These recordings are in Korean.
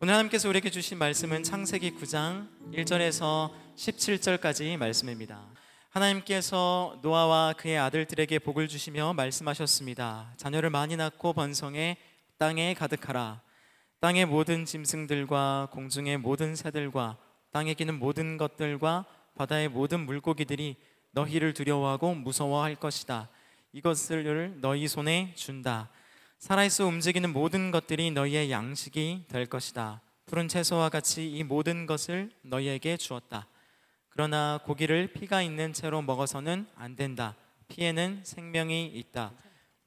오늘 하나님께서 우리에게 주신 말씀은 창세기 9장 1절에서 17절까지 말씀입니다. 하나님께서 노아와 그의 아들들에게 복을 주시며 말씀하셨습니다. 자녀를 많이 낳고 번성해 땅에 가득하라. 땅의 모든 짐승들과 공중의 모든 새들과 땅에 기는 모든 것들과 바다의 모든 물고기들이 너희를 두려워하고 무서워할 것이다. 이것을 너희 손에 준다. 살아있어 움직이는 모든 것들이 너희의 양식이 될 것이다. 푸른 채소와 같이 이 모든 것을 너희에게 주었다. 그러나 고기를 피가 있는 채로 먹어서는 안 된다. 피에는 생명이 있다.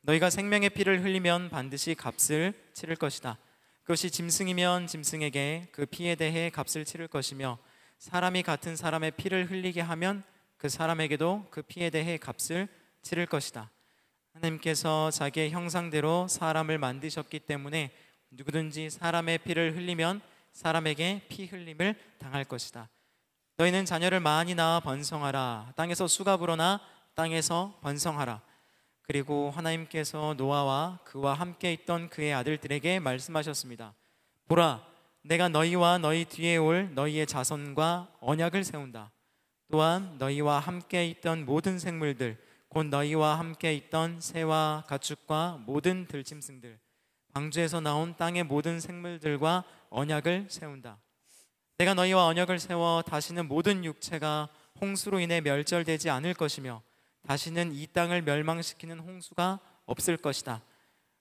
너희가 생명의 피를 흘리면 반드시 값을 치를 것이다. 그것이 짐승이면 짐승에게 그 피에 대해 값을 치를 것이며, 사람이 같은 사람의 피를 흘리게 하면 그 사람에게도 그 피에 대해 값을 치를 것이다. 하나님께서 자기의 형상대로 사람을 만드셨기 때문에 누구든지 사람의 피를 흘리면 사람에게 피 흘림을 당할 것이다. 너희는 자녀를 많이 낳아 번성하라. 땅에서 수가 불어나 땅에서 번성하라. 그리고 하나님께서 노아와 그와 함께 있던 그의 아들들에게 말씀하셨습니다. 보라, 내가 너희와 너희 뒤에 올 너희의 자손과 언약을 세운다. 또한 너희와 함께 있던 모든 생물들, 곧 너희와 함께 있던 새와 가축과 모든 들짐승들, 방주에서 나온 땅의 모든 생물들과 언약을 세운다. 내가 너희와 언약을 세워 다시는 모든 육체가 홍수로 인해 멸절되지 않을 것이며 다시는 이 땅을 멸망시키는 홍수가 없을 것이다.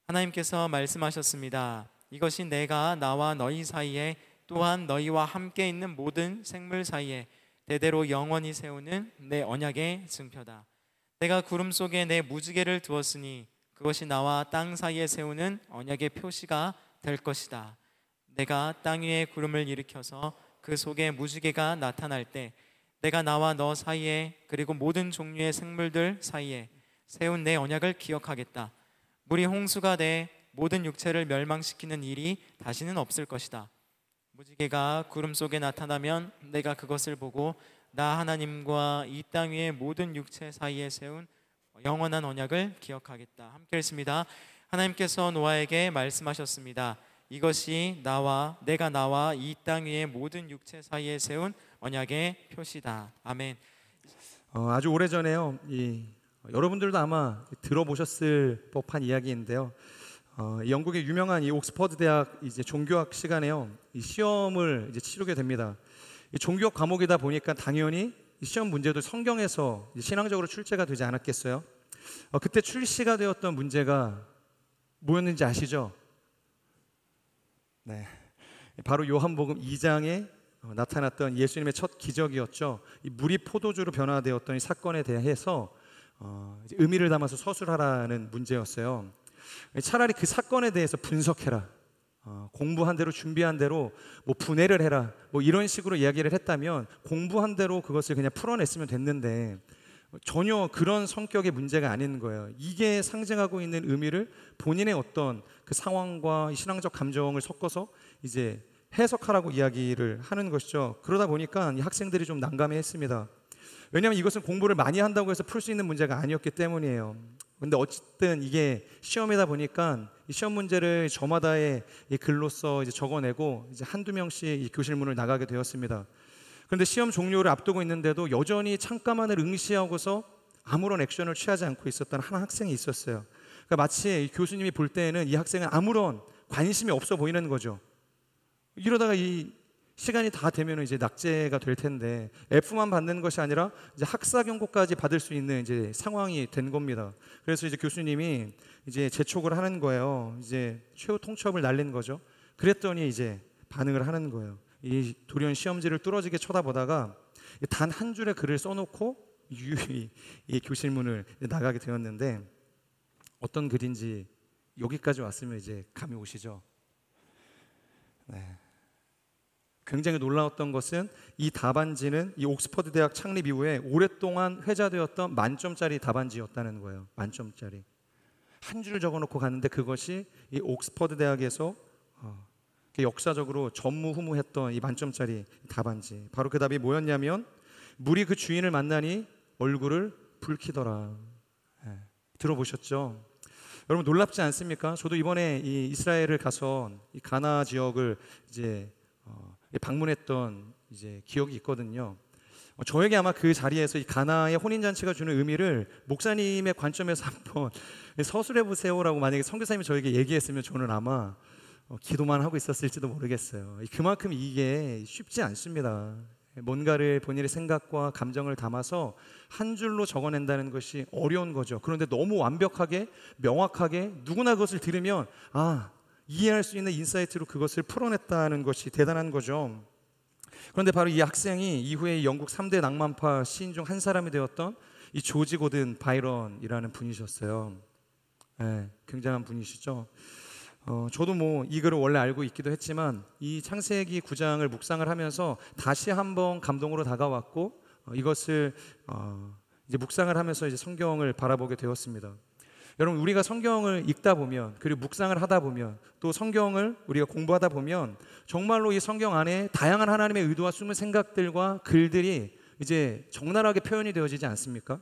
하나님께서 말씀하셨습니다. 이것이 내가 나와 너희 사이에, 또한 너희와 함께 있는 모든 생물 사이에 대대로 영원히 세우는 내 언약의 증표다. 내가 구름 속에 내 무지개를 두었으니 그것이 나와 땅 사이에 세우는 언약의 표시가 될 것이다. 내가 땅 위에 구름을 일으켜서 그 속에 무지개가 나타날 때 내가 나와 너 사이에, 그리고 모든 종류의 생물들 사이에 세운 내 언약을 기억하겠다. 물이 홍수가 돼 모든 육체를 멸망시키는 일이 다시는 없을 것이다. 무지개가 구름 속에 나타나면 내가 그것을 보고 나 하나님과 이 땅 위의 모든 육체 사이에 세운 영원한 언약을 기억하겠다. 함께 읽습니다. 하나님께서 노아에게 말씀하셨습니다. 이것이 내가 나와 이 땅 위의 모든 육체 사이에 세운 언약의 표시다. 아멘. 아주 오래전에요, 여러분들도 아마 들어보셨을 법한 이야기인데요. 영국의 유명한 이 옥스퍼드 대학 종교학 시간에요, 이 시험을 치르게 됩니다. 이 종교학 과목이다 보니까 당연히 이 시험 문제도 성경에서 신앙적으로 출제가 되지 않았겠어요? 그때 출시가 되었던 문제가 뭐였는지 아시죠? 네, 바로 요한복음 2장에 나타났던 예수님의 첫 기적이었죠. 이 물이 포도주로 변화되었던 이 사건에 대해서 의미를 담아서 서술하라는 문제였어요. 차라리 그 사건에 대해서 분석해라, 공부한 대로 준비한 대로 뭐 분해를 해라, 뭐 이런 식으로 이야기를 했다면 공부한 대로 그것을 그냥 풀어냈으면 됐는데 전혀 그런 성격의 문제가 아닌 거예요. 이게 상징하고 있는 의미를 본인의 어떤 그 상황과 신앙적 감정을 섞어서 이제 해석하라고 이야기를 하는 것이죠. 그러다 보니까 이 학생들이 좀 난감해했습니다. 왜냐하면 이것은 공부를 많이 한다고 해서 풀 수 있는 문제가 아니었기 때문이에요. 근데 어쨌든 이게 시험이다 보니까 이 시험 문제를 저마다의 이 글로써 이제 적어내고 이제 한두 명씩 이 교실문을 나가게 되었습니다. 그런데 시험 종료를 앞두고 있는데도 여전히 창가만을 응시하고서 아무런 액션을 취하지 않고 있었던 한 학생이 있었어요. 그러니까 마치 교수님이 볼 때에는 이 학생은 아무런 관심이 없어 보이는 거죠. 이러다가 이 시간이 다 되면 이제 낙제가 될 텐데 F만 받는 것이 아니라 이제 학사 경고까지 받을 수 있는 이제 상황이 된 겁니다. 그래서 이제 교수님이 이제 재촉을 하는 거예요. 이제 최후 통첩을 날린 거죠. 그랬더니 이제 반응을 하는 거예요. 이 돌연 시험지를 뚫어지게 쳐다보다가 단 한 줄의 글을 써놓고 유유히 이 교실문을 나가게 되었는데, 어떤 글인지 여기까지 왔으면 이제 감이 오시죠? 네. 굉장히 놀라웠던 것은 이 답안지는 이 옥스퍼드 대학 창립 이후에 오랫동안 회자되었던 만점짜리 답안지였다는 거예요. 만점짜리 한 줄 적어놓고 갔는데 그것이 이 옥스퍼드 대학에서 역사적으로 전무후무했던 이 만점짜리 답안지. 바로 그 답이 뭐였냐면, 물이 그 주인을 만나니 얼굴을 붉히더라. 들어보셨죠? 여러분 놀랍지 않습니까? 저도 이번에 이 이스라엘을 가서 이 가나 지역을 이제 방문했던 이제 기억이 있거든요. 저에게 아마 그 자리에서 이 가나의 혼인 잔치가 주는 의미를 목사님의 관점에서 한번 서술해 보세요라고 만약에 선교사님이 저에게 얘기했으면 저는 아마 기도만 하고 있었을지도 모르겠어요. 그만큼 이게 쉽지 않습니다. 뭔가를 본인의 생각과 감정을 담아서 한 줄로 적어낸다는 것이 어려운 거죠. 그런데 너무 완벽하게 명확하게 누구나 그것을 들으면 이해할 수 있는 인사이트로 그것을 풀어냈다는 것이 대단한 거죠. 그런데 바로 이 학생이 이후에 영국 3대 낭만파 시인 중 한 사람이 되었던 이 조지 고든 바이런이라는 분이셨어요. 굉장한 분이시죠. 저도 이 글을 원래 알고 있기도 했지만 이 창세기 9장을 묵상을 하면서 다시 한번 감동으로 다가왔고 이것을 이제 묵상을 하면서 이제 성경을 바라보게 되었습니다. 여러분, 우리가 성경을 읽다 보면 그리고 묵상을 하다 보면 또 성경을 우리가 공부하다 보면 정말로 이 성경 안에 다양한 하나님의 의도와 숨은 생각들과 글들이 이제 적나라하게 표현이 되어지지 않습니까?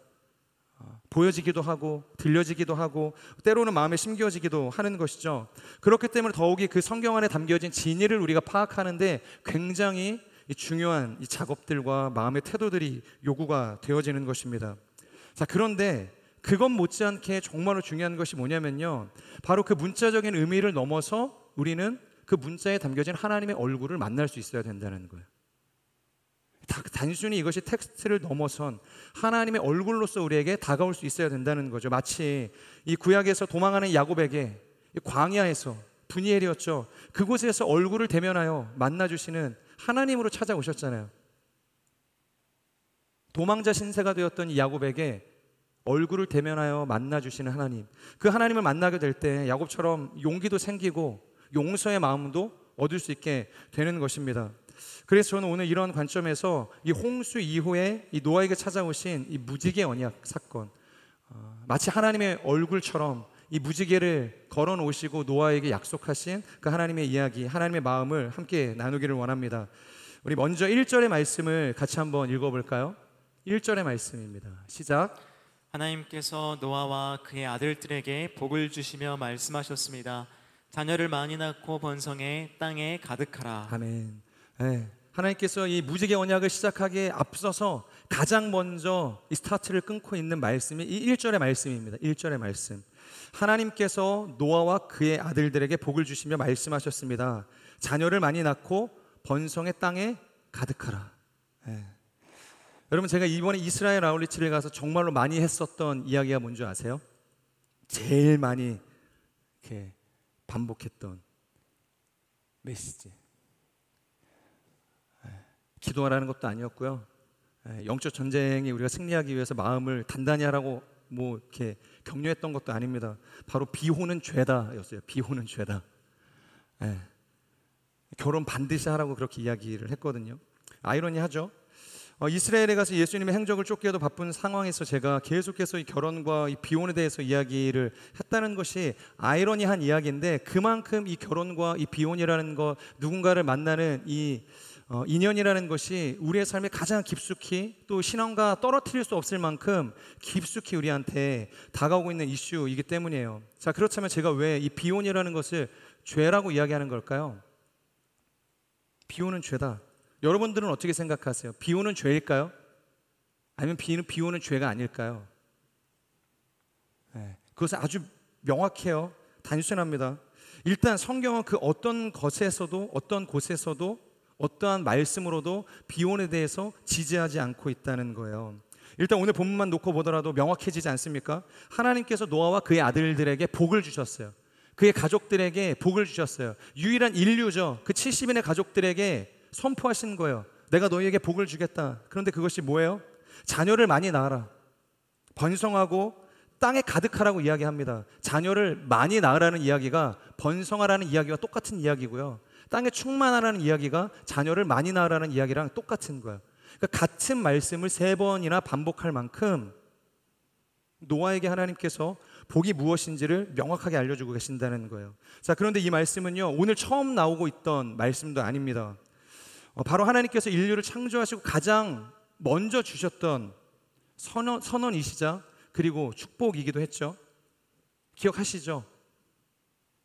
보여지기도 하고 들려지기도 하고 때로는 마음에 심겨지기도 하는 것이죠. 그렇기 때문에 더욱이 그 성경 안에 담겨진 진리를 우리가 파악하는데 굉장히 중요한 이 작업들과 마음의 태도들이 요구가 되어지는 것입니다. 자, 그런데 그것 못지않게 정말로 중요한 것이 뭐냐면요, 바로 그 문자적인 의미를 넘어서 우리는 그 문자에 담겨진 하나님의 얼굴을 만날 수 있어야 된다는 거예요. 단순히 이것이 텍스트를 넘어선 하나님의 얼굴로서 우리에게 다가올 수 있어야 된다는 거죠. 마치 이 구약에서 도망하는 야곱에게 광야에서 분이엘이었죠. 그곳에서 얼굴을 대면하여 만나주시는 하나님으로 찾아오셨잖아요. 도망자 신세가 되었던 이 야곱에게 얼굴을 대면하여 만나주시는 하나님, 그 하나님을 만나게 될 때 야곱처럼 용기도 생기고 용서의 마음도 얻을 수 있게 되는 것입니다. 그래서 저는 오늘 이런 관점에서 이 홍수 이후에 이 노아에게 찾아오신 이 무지개 언약 사건, 마치 하나님의 얼굴처럼 이 무지개를 걸어 놓으시고 노아에게 약속하신 그 하나님의 이야기, 하나님의 마음을 함께 나누기를 원합니다. 우리 먼저 1절의 말씀을 같이 한번 읽어볼까요? 1절의 말씀입니다. 시작. 하나님께서 노아와 그의 아들들에게 복을 주시며 말씀하셨습니다. 자녀를 많이 낳고 번성해 땅에 가득하라. 아멘. 하나님께서 이 무지개 언약을 시작하기에 앞서서 가장 먼저 이 스타트를 끊고 있는 말씀이 이 1절의 말씀입니다. 1절의 말씀. 하나님께서 노아와 그의 아들들에게 복을 주시며 말씀하셨습니다. 자녀를 많이 낳고 번성해 땅에 가득하라. 여러분, 제가 이번에 이스라엘 아울리치를 가서 정말로 많이 했었던 이야기가 뭔지 아세요? 제일 많이 이렇게 반복했던 메시지. 기도하라는 것도 아니었고요. 영적 전쟁에 우리가 승리하기 위해서 마음을 단단히 하라고 이렇게 격려했던 것도 아닙니다. 바로 비호는 죄다였어요. 비호는 죄다. 결혼 반드시 하라고 그렇게 이야기를 했거든요. 아이러니하죠. 이스라엘에 가서 예수님의 행적을 쫓기에도 바쁜 상황에서 제가 계속해서 이 결혼과 이 비혼에 대해서 이야기를 했다는 것이 아이러니한 이야기인데, 그만큼 이 결혼과 이 비혼이라는 것, 누군가를 만나는 이 인연이라는 것이 우리의 삶에 가장 깊숙이, 또 신앙과 떨어뜨릴 수 없을 만큼 깊숙이 우리한테 다가오고 있는 이슈이기 때문이에요. 자, 그렇다면 제가 왜 이 비혼이라는 것을 죄라고 이야기하는 걸까요? 비혼은 죄다. 여러분들은 어떻게 생각하세요? 비혼은 죄일까요? 아니면 비혼은 죄가 아닐까요? 그것은 아주 명확해요. 단순합니다. 일단 성경은 그 어떤 것에서도, 어떤 곳에서도, 어떠한 말씀으로도 비혼에 대해서 지지하지 않고 있다는 거예요. 일단 오늘 본문만 놓고 보더라도 명확해지지 않습니까? 하나님께서 노아와 그의 아들들에게 복을 주셨어요. 그의 가족들에게 복을 주셨어요. 유일한 인류죠. 그 70인의 가족들에게 선포하신 거예요. 내가 너희에게 복을 주겠다. 그런데 그것이 뭐예요? 자녀를 많이 낳아라, 번성하고 땅에 가득하라고 이야기합니다. 자녀를 많이 낳으라는 이야기가 번성하라는 이야기와 똑같은 이야기고요, 땅에 충만하라는 이야기가 자녀를 많이 낳으라는 이야기랑 똑같은 거예요. 그러니까 같은 말씀을 3번이나 반복할 만큼 노아에게 하나님께서 복이 무엇인지를 명확하게 알려주고 계신다는 거예요. 자, 그런데 이 말씀은요, 오늘 처음 나오고 있던 말씀도 아닙니다. 바로 하나님께서 인류를 창조하시고 가장 먼저 주셨던 선언이시자 그리고 축복이기도 했죠. 기억하시죠?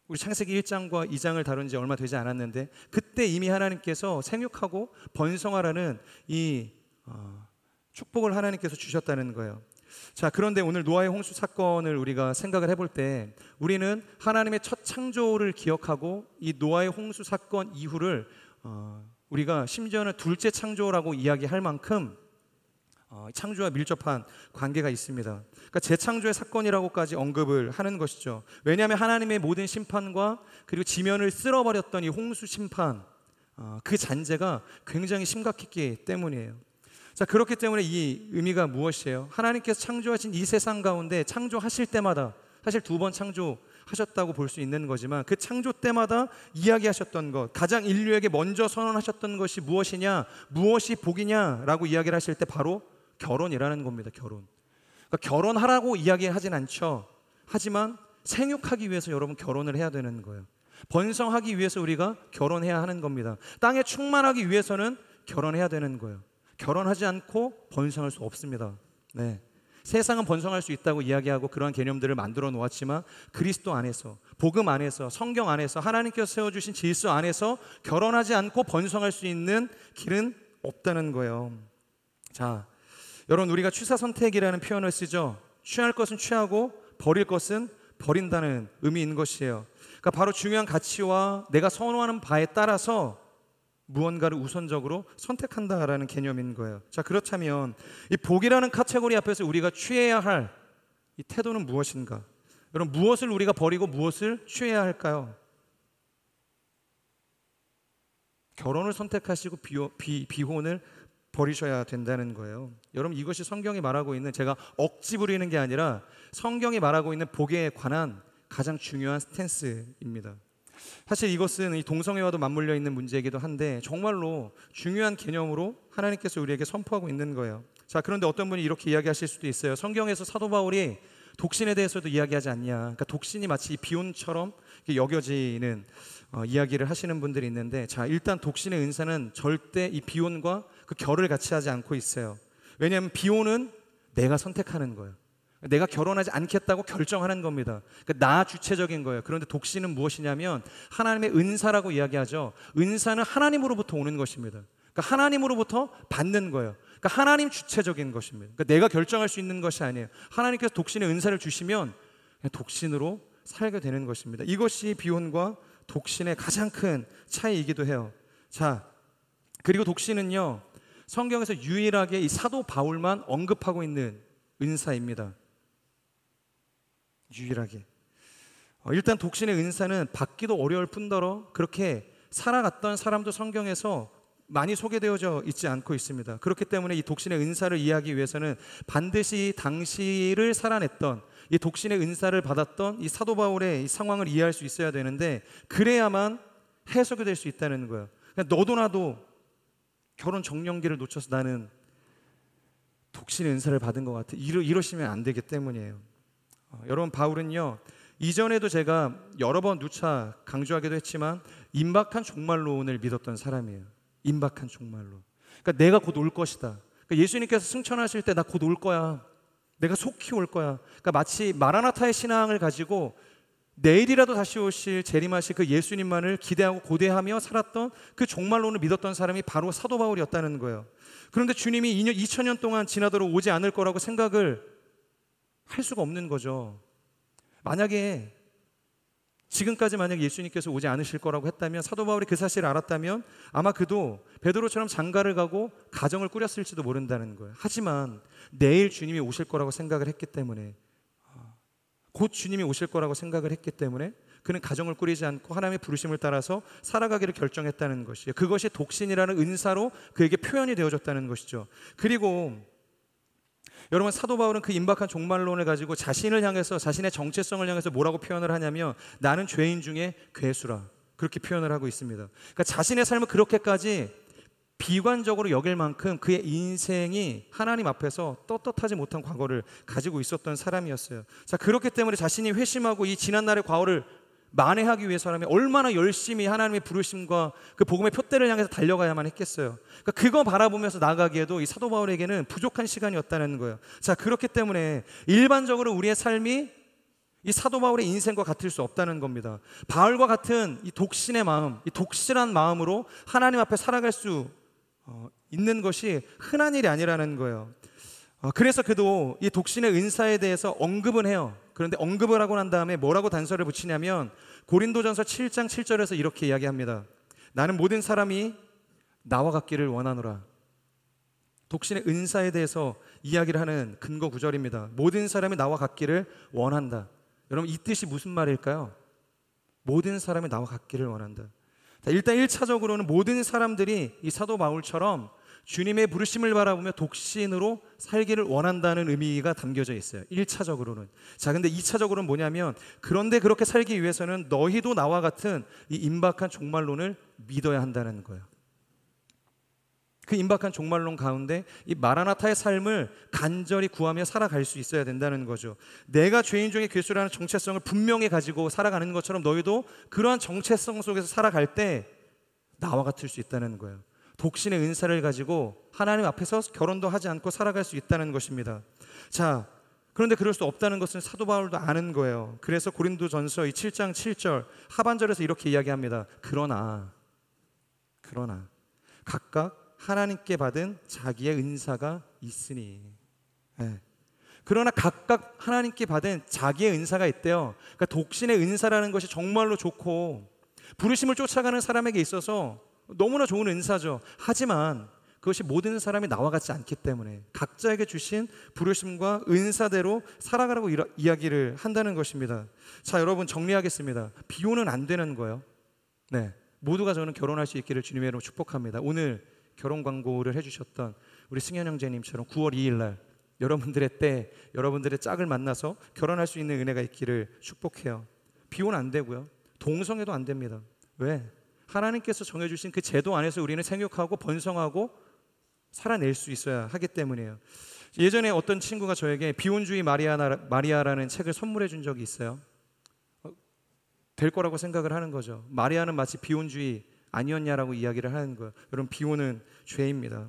우리 창세기 1장과 2장을 다룬 지 얼마 되지 않았는데 그때 이미 하나님께서 생육하고 번성하라는 이 축복을 하나님께서 주셨다는 거예요. 자, 그런데 오늘 노아의 홍수 사건을 우리가 생각을 해볼 때 우리는 하나님의 첫 창조를 기억하고 이 노아의 홍수 사건 이후를 우리가 심지어는 둘째 창조라고 이야기할 만큼 창조와 밀접한 관계가 있습니다. 그러니까 재창조의 사건이라고까지 언급을 하는 것이죠. 왜냐하면 하나님의 모든 심판과 그리고 지면을 쓸어버렸던 이 홍수 심판, 그 잔재가 굉장히 심각했기 때문이에요. 자, 그렇기 때문에 이 의미가 무엇이에요? 하나님께서 창조하신 이 세상 가운데 창조하실 때마다 사실 2번 창조하셨다고 볼 수 있는 거지만 그 창조 때마다 이야기하셨던 것, 가장 인류에게 먼저 선언하셨던 것이 무엇이냐, 무엇이 복이냐라고 이야기를 하실 때 바로 결혼이라는 겁니다. 결혼. 그러니까 결혼하라고 이야기하진 않죠. 하지만 생육하기 위해서 여러분 결혼을 해야 되는 거예요. 번성하기 위해서 우리가 결혼해야 하는 겁니다. 땅에 충만하기 위해서는 결혼해야 되는 거예요. 결혼하지 않고 번성할 수 없습니다. 네. 세상은 번성할 수 있다고 이야기하고 그러한 개념들을 만들어 놓았지만 그리스도 안에서, 복음 안에서, 성경 안에서, 하나님께서 세워주신 질서 안에서 결혼하지 않고 번성할 수 있는 길은 없다는 거예요. 자, 여러분, 우리가 취사 선택이라는 표현을 쓰죠. 취할 것은 취하고 버릴 것은 버린다는 의미인 것이에요. 그러니까 바로 중요한 가치와 내가 선호하는 바에 따라서 무언가를 우선적으로 선택한다라는 개념인 거예요. 자, 그렇다면 이 복이라는 카테고리 앞에서 우리가 취해야 할 이 태도는 무엇인가? 여러분, 무엇을 우리가 버리고 무엇을 취해야 할까요? 결혼을 선택하시고 비혼을 버리셔야 된다는 거예요. 여러분, 이것이 성경이 말하고 있는, 제가 억지 부리는 게 아니라 성경이 말하고 있는 복에 관한 가장 중요한 스탠스입니다. 사실 이것은 이 동성애와도 맞물려 있는 문제이기도 한데 정말로 중요한 개념으로 하나님께서 우리에게 선포하고 있는 거예요. 자, 그런데 어떤 분이 이렇게 이야기하실 수도 있어요. 성경에서 사도 바울이 독신에 대해서도 이야기하지 않냐. 그러니까 독신이 마치 비혼처럼 여겨지는 이야기를 하시는 분들이 있는데, 자, 일단 독신의 은사는 절대 이 비혼과 그 결을 같이 하지 않고 있어요. 왜냐하면 비혼은 내가 선택하는 거예요. 내가 결혼하지 않겠다고 결정하는 겁니다. 그러니까 나 주체적인 거예요. 그런데 독신은 무엇이냐면 하나님의 은사라고 이야기하죠. 은사는 하나님으로부터 오는 것입니다. 그러니까 하나님으로부터 받는 거예요. 그러니까 하나님 주체적인 것입니다. 그러니까 내가 결정할 수 있는 것이 아니에요. 하나님께서 독신의 은사를 주시면 그냥 독신으로 살게 되는 것입니다. 이것이 비혼과 독신의 가장 큰 차이이기도 해요. 자, 그리고 독신은요, 성경에서 유일하게 이 사도 바울만 언급하고 있는 은사입니다. 유일하게. 일단 독신의 은사는 받기도 어려울 뿐더러 그렇게 살아갔던 사람도 성경에서 많이 소개되어져 있지 않고 있습니다. 그렇기 때문에 이 독신의 은사를 이해하기 위해서는 반드시 당시를 살아냈던, 이 독신의 은사를 받았던 이 사도 바울의 이 상황을 이해할 수 있어야 되는데, 그래야만 해석이 될 수 있다는 거예요. 그러니까 너도 나도 결혼 정년기를 놓쳐서 나는 독신의 은사를 받은 것 같아, 이러시면 안 되기 때문이에요. 여러분, 바울은요, 이전에도 제가 여러 번 누차 강조하기도 했지만 임박한 종말론을 믿었던 사람이에요. 임박한 종말론. 그러니까 내가 곧 올 것이다. 그러니까 예수님께서 승천하실 때 나 곧 올 거야, 내가 속히 올 거야. 그러니까 마치 마라나타의 신앙을 가지고 내일이라도 다시 오실 재림하실 그 예수님만을 기대하고 고대하며 살았던 그 종말론을 믿었던 사람이 바로 사도 바울이었다는 거예요. 그런데 주님이 2000년 동안 지나도록 오지 않을 거라고 생각을 할 수가 없는 거죠. 만약에 지금까지 예수님께서 오지 않으실 거라고 했다면, 사도 바울이 그 사실을 알았다면 아마 그도 베드로처럼 장가를 가고 가정을 꾸렸을지도 모른다는 거예요. 하지만 내일 주님이 오실 거라고 생각을 했기 때문에, 곧 주님이 오실 거라고 생각을 했기 때문에 그는 가정을 꾸리지 않고 하나님의 부르심을 따라서 살아가기를 결정했다는 것이에요. 그것이 독신이라는 은사로 그에게 표현이 되어졌다는 것이죠. 그리고 여러분, 사도 바울은 그 임박한 종말론을 가지고 자신을 향해서, 자신의 정체성을 향해서 뭐라고 표현을 하냐면 나는 죄인 중에 괴수라, 그렇게 표현을 하고 있습니다. 그러니까 자신의 삶을 그렇게까지 비관적으로 여길 만큼 그의 인생이 하나님 앞에서 떳떳하지 못한 과거를 가지고 있었던 사람이었어요. 자, 그렇기 때문에 자신이 회심하고 이 지난날의 과거를 만회하기 위해서라면 얼마나 열심히 하나님의 부르심과 그 복음의 표대를 향해서 달려가야만 했겠어요. 그러니까 그거 바라보면서 나가기에도 이 사도 바울에게는 부족한 시간이었다는 거예요. 자, 그렇기 때문에 일반적으로 우리의 삶이 이 사도 바울의 인생과 같을 수 없다는 겁니다. 바울과 같은 이 독신의 마음, 이 독실한 마음으로 하나님 앞에 살아갈 수 있는 것이 흔한 일이 아니라는 거예요. 그래서 그도 이 독신의 은사에 대해서 언급은 해요. 그런데 언급을 하고 난 다음에 뭐라고 단서를 붙이냐면 고린도전서 7장 7절에서 이렇게 이야기합니다. 나는 모든 사람이 나와 같기를 원하노라. 독신의 은사에 대해서 이야기를 하는 근거 구절입니다. 모든 사람이 나와 같기를 원한다. 여러분, 이 뜻이 무슨 말일까요? 모든 사람이 나와 같기를 원한다. 일단 1차적으로는 모든 사람들이 이 사도 바울처럼 주님의 부르심을 바라보며 독신으로 살기를 원한다는 의미가 담겨져 있어요. 1차적으로는. 자, 근데 2차적으로는 뭐냐면 그런데 그렇게 살기 위해서는 너희도 나와 같은 이 임박한 종말론을 믿어야 한다는 거예요. 그 임박한 종말론 가운데 이 마라나타의 삶을 간절히 구하며 살아갈 수 있어야 된다는 거죠. 내가 죄인 중에 괴수라는 정체성을 분명히 가지고 살아가는 것처럼 너희도 그러한 정체성 속에서 살아갈 때 나와 같을 수 있다는 거예요. 독신의 은사를 가지고 하나님 앞에서 결혼도 하지 않고 살아갈 수 있다는 것입니다. 자, 그런데 그럴 수 없다는 것은 사도 바울도 아는 거예요. 그래서 고린도전서 7장 7절 하반절에서 이렇게 이야기합니다. 그러나 각각 하나님께 받은 자기의 은사가 있으니. 그러나 각각 하나님께 받은 자기의 은사가 있대요. 그러니까 독신의 은사라는 것이 정말로 좋고 부르심을 쫓아가는 사람에게 있어서 너무나 좋은 은사죠. 하지만 그것이 모든 사람이 나와 같지 않기 때문에 각자에게 주신 부르심과 은사대로 살아가라고 이야기를 한다는 것입니다. 자, 여러분 정리하겠습니다. 비교는 안 되는 거예요. 모두가 저는 결혼할 수 있기를 주님의 이름으로 축복합니다. 오늘 결혼 광고를 해주셨던 우리 승현 형제님처럼 9월 2일 날 여러분들의 때, 여러분들의 짝을 만나서 결혼할 수 있는 은혜가 있기를 축복해요. 비혼 안 되고요. 동성애도 안 됩니다. 왜? 하나님께서 정해주신 그 제도 안에서 우리는 생육하고 번성하고 살아낼 수 있어야 하기 때문이에요. 예전에 어떤 친구가 저에게 비혼주의 마리아라는 책을 선물해 준 적이 있어요. 될 거라고 생각을 하는 거죠. 마리아는 마치 비혼주의 아니었냐라고 이야기를 하는 거예요. 여러분, 비혼은 죄입니다.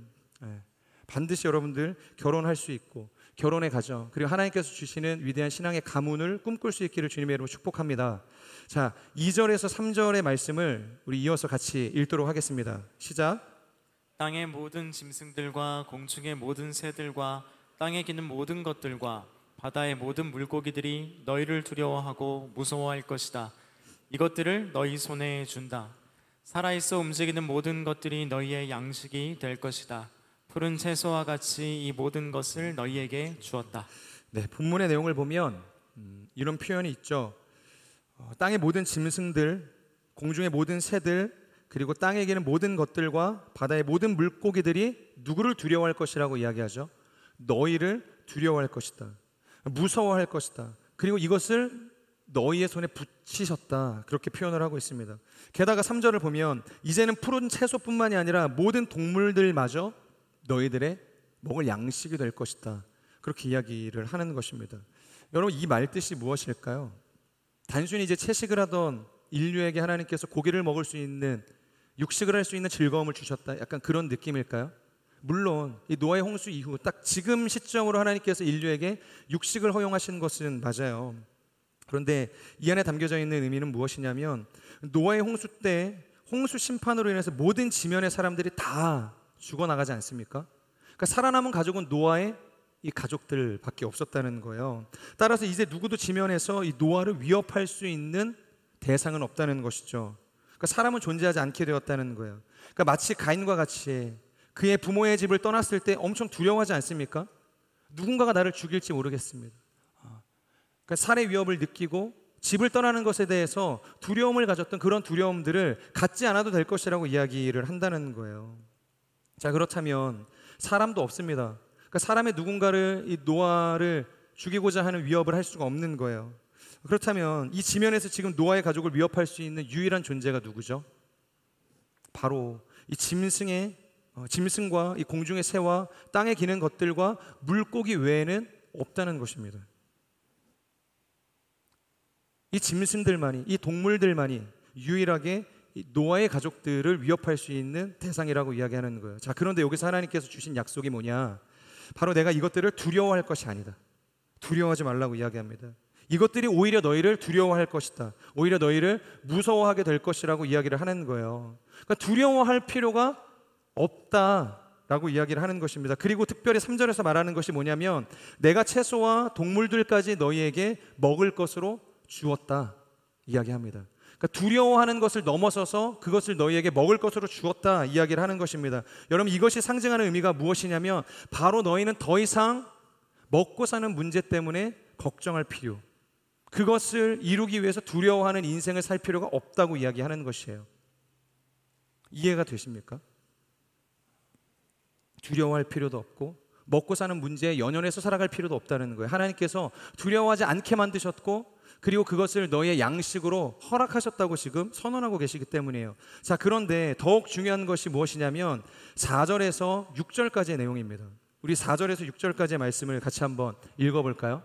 반드시 여러분들 결혼할 수 있고 결혼의 가정 그리고 하나님께서 주시는 위대한 신앙의 가문을 꿈꿀 수 있기를 주님의 이름으로 축복합니다. 자, 2절에서 3절의 말씀을 우리 이어서 같이 읽도록 하겠습니다. 시작. 땅의 모든 짐승들과 공중의 모든 새들과 땅에 기는 모든 것들과 바다의 모든 물고기들이 너희를 두려워하고 무서워할 것이다. 이것들을 너희 손에 준다. 살아있어 움직이는 모든 것들이 너희의 양식이 될 것이다. 푸른 채소와 같이 이 모든 것을 너희에게 주었다. 본문의 내용을 보면 이런 표현이 있죠. 땅의 모든 짐승들, 공중의 모든 새들, 그리고 땅에 기는 모든 것들과 바다의 모든 물고기들이 누구를 두려워할 것이라고 이야기하죠. 너희를 두려워할 것이다. 무서워할 것이다. 그리고 이것을 너희의 손에 붙이셨다. 그렇게 표현을 하고 있습니다. 게다가 3절을 보면 이제는 푸른 채소뿐만이 아니라 모든 동물들마저 너희들의 먹을 양식이 될 것이다. 그렇게 이야기를 하는 것입니다. 여러분, 이 말 뜻이 무엇일까요? 단순히 이제 채식을 하던 인류에게 하나님께서 고기를 먹을 수 있는, 육식을 할 수 있는 즐거움을 주셨다. 약간 그런 느낌일까요? 물론 이 노아의 홍수 이후 딱 지금 시점으로 하나님께서 인류에게 육식을 허용하신 것은 맞아요. 그런데 이 안에 담겨져 있는 의미는 무엇이냐면 노아의 홍수 때 홍수 심판으로 인해서 모든 지면의 사람들이 다 죽어나가지 않습니까? 그러니까 살아남은 가족은 노아의 이 가족들밖에 없었다는 거예요. 따라서 이제 누구도 지면에서 이 노아를 위협할 수 있는 대상은 없다는 것이죠. 그러니까 사람은 존재하지 않게 되었다는 거예요. 그러니까 마치 가인과 같이 그의 부모의 집을 떠났을 때 엄청 두려워하지 않습니까? 누군가가 나를 죽일지 모르겠습니다. 그러니까 살의 위협을 느끼고 집을 떠나는 것에 대해서 두려움을 가졌던 그런 두려움들을 갖지 않아도 될 것이라고 이야기를 한다는 거예요. 자, 그렇다면 사람도 없습니다. 그러니까 사람의 누군가를, 이 노아를 죽이고자 하는 위협을 할 수가 없는 거예요. 그렇다면 이 지면에서 지금 노아의 가족을 위협할 수 있는 유일한 존재가 누구죠? 바로 이 짐승과 이 공중의 새와 땅에 기는 것들과 물고기 외에는 없다는 것입니다. 이 짐승들만이, 이 동물들만이 유일하게 이 노아의 가족들을 위협할 수 있는 대상이라고 이야기하는 거예요. 자, 그런데 여기서 하나님께서 주신 약속이 뭐냐? 바로 내가 이것들을 두려워할 것이 아니다. 두려워하지 말라고 이야기합니다. 이것들이 오히려 너희를 두려워할 것이다. 오히려 너희를 무서워하게 될 것이라고 이야기를 하는 거예요. 그러니까 두려워할 필요가 없다라고 이야기를 하는 것입니다. 그리고 특별히 3절에서 말하는 것이 뭐냐면 내가 채소와 동물들까지 너희에게 먹을 것으로 주었다 이야기합니다. 그러니까 두려워하는 것을 넘어서서 그것을 너희에게 먹을 것으로 주었다 이야기를 하는 것입니다. 여러분, 이것이 상징하는 의미가 무엇이냐면 바로 너희는 더 이상 먹고 사는 문제 때문에 걱정할 필요, 그것을 이루기 위해서 두려워하는 인생을 살 필요가 없다고 이야기하는 것이에요. 이해가 되십니까? 두려워할 필요도 없고 먹고 사는 문제에 연연해서 살아갈 필요도 없다는 거예요. 하나님께서 두려워하지 않게 만드셨고 그리고 그것을 너희의 양식으로 허락하셨다고 지금 선언하고 계시기 때문이에요. 자, 그런데 더욱 중요한 것이 무엇이냐면 4절에서 6절까지의 내용입니다. 우리 4절에서 6절까지의 말씀을 같이 한번 읽어볼까요?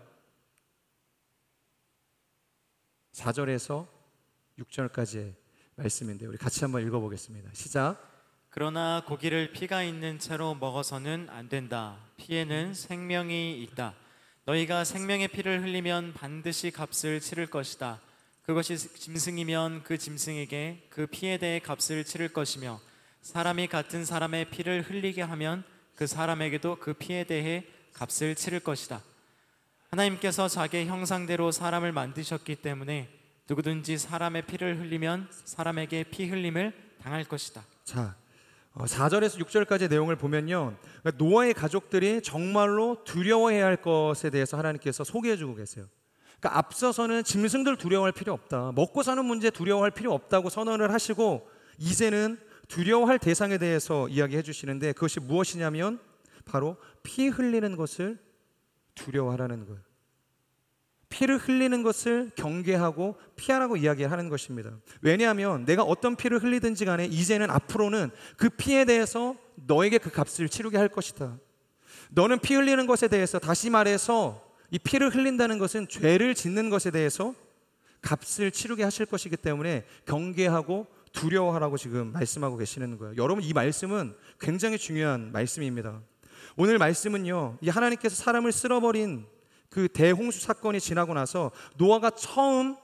4절에서 6절까지의 말씀인데 우리 같이 한번 읽어보겠습니다. 시작. 그러나 고기를 피가 있는 채로 먹어서는 안 된다. 피에는 생명이 있다. 너희가 생명의 피를 흘리면 반드시 값을 치를 것이다. 그것이 짐승이면 그 짐승에게 그 피에 대해 값을 치를 것이며 사람이 같은 사람의 피를 흘리게 하면 그 사람에게도 그 피에 대해 값을 치를 것이다. 하나님께서 자기의 형상대로 사람을 만드셨기 때문에 누구든지 사람의 피를 흘리면 사람에게 피 흘림을 당할 것이다. 자, 4절에서 6절까지의 내용을 보면요, 노아의 가족들이 정말로 두려워해야 할 것에 대해서 하나님께서 소개해주고 계세요. 그러니까 앞서서는 짐승들 두려워할 필요 없다, 먹고 사는 문제 두려워할 필요 없다고 선언을 하시고 이제는 두려워할 대상에 대해서 이야기해 주시는데 그것이 무엇이냐면 바로 피 흘리는 것을 두려워하라는 거예요. 피를 흘리는 것을 경계하고 피하라고 이야기하는 것입니다. 왜냐하면 내가 어떤 피를 흘리든지 간에 이제는 앞으로는 그 피에 대해서 너에게 그 값을 치르게 할 것이다. 너는 피 흘리는 것에 대해서, 다시 말해서 이 피를 흘린다는 것은 죄를 짓는 것에 대해서 값을 치르게 하실 것이기 때문에 경계하고 두려워하라고 지금 말씀하고 계시는 거예요. 여러분, 이 말씀은 굉장히 중요한 말씀입니다. 오늘 말씀은요, 이 하나님께서 사람을 쓸어버린 그 대홍수 사건이 지나고 나서 노아가 처음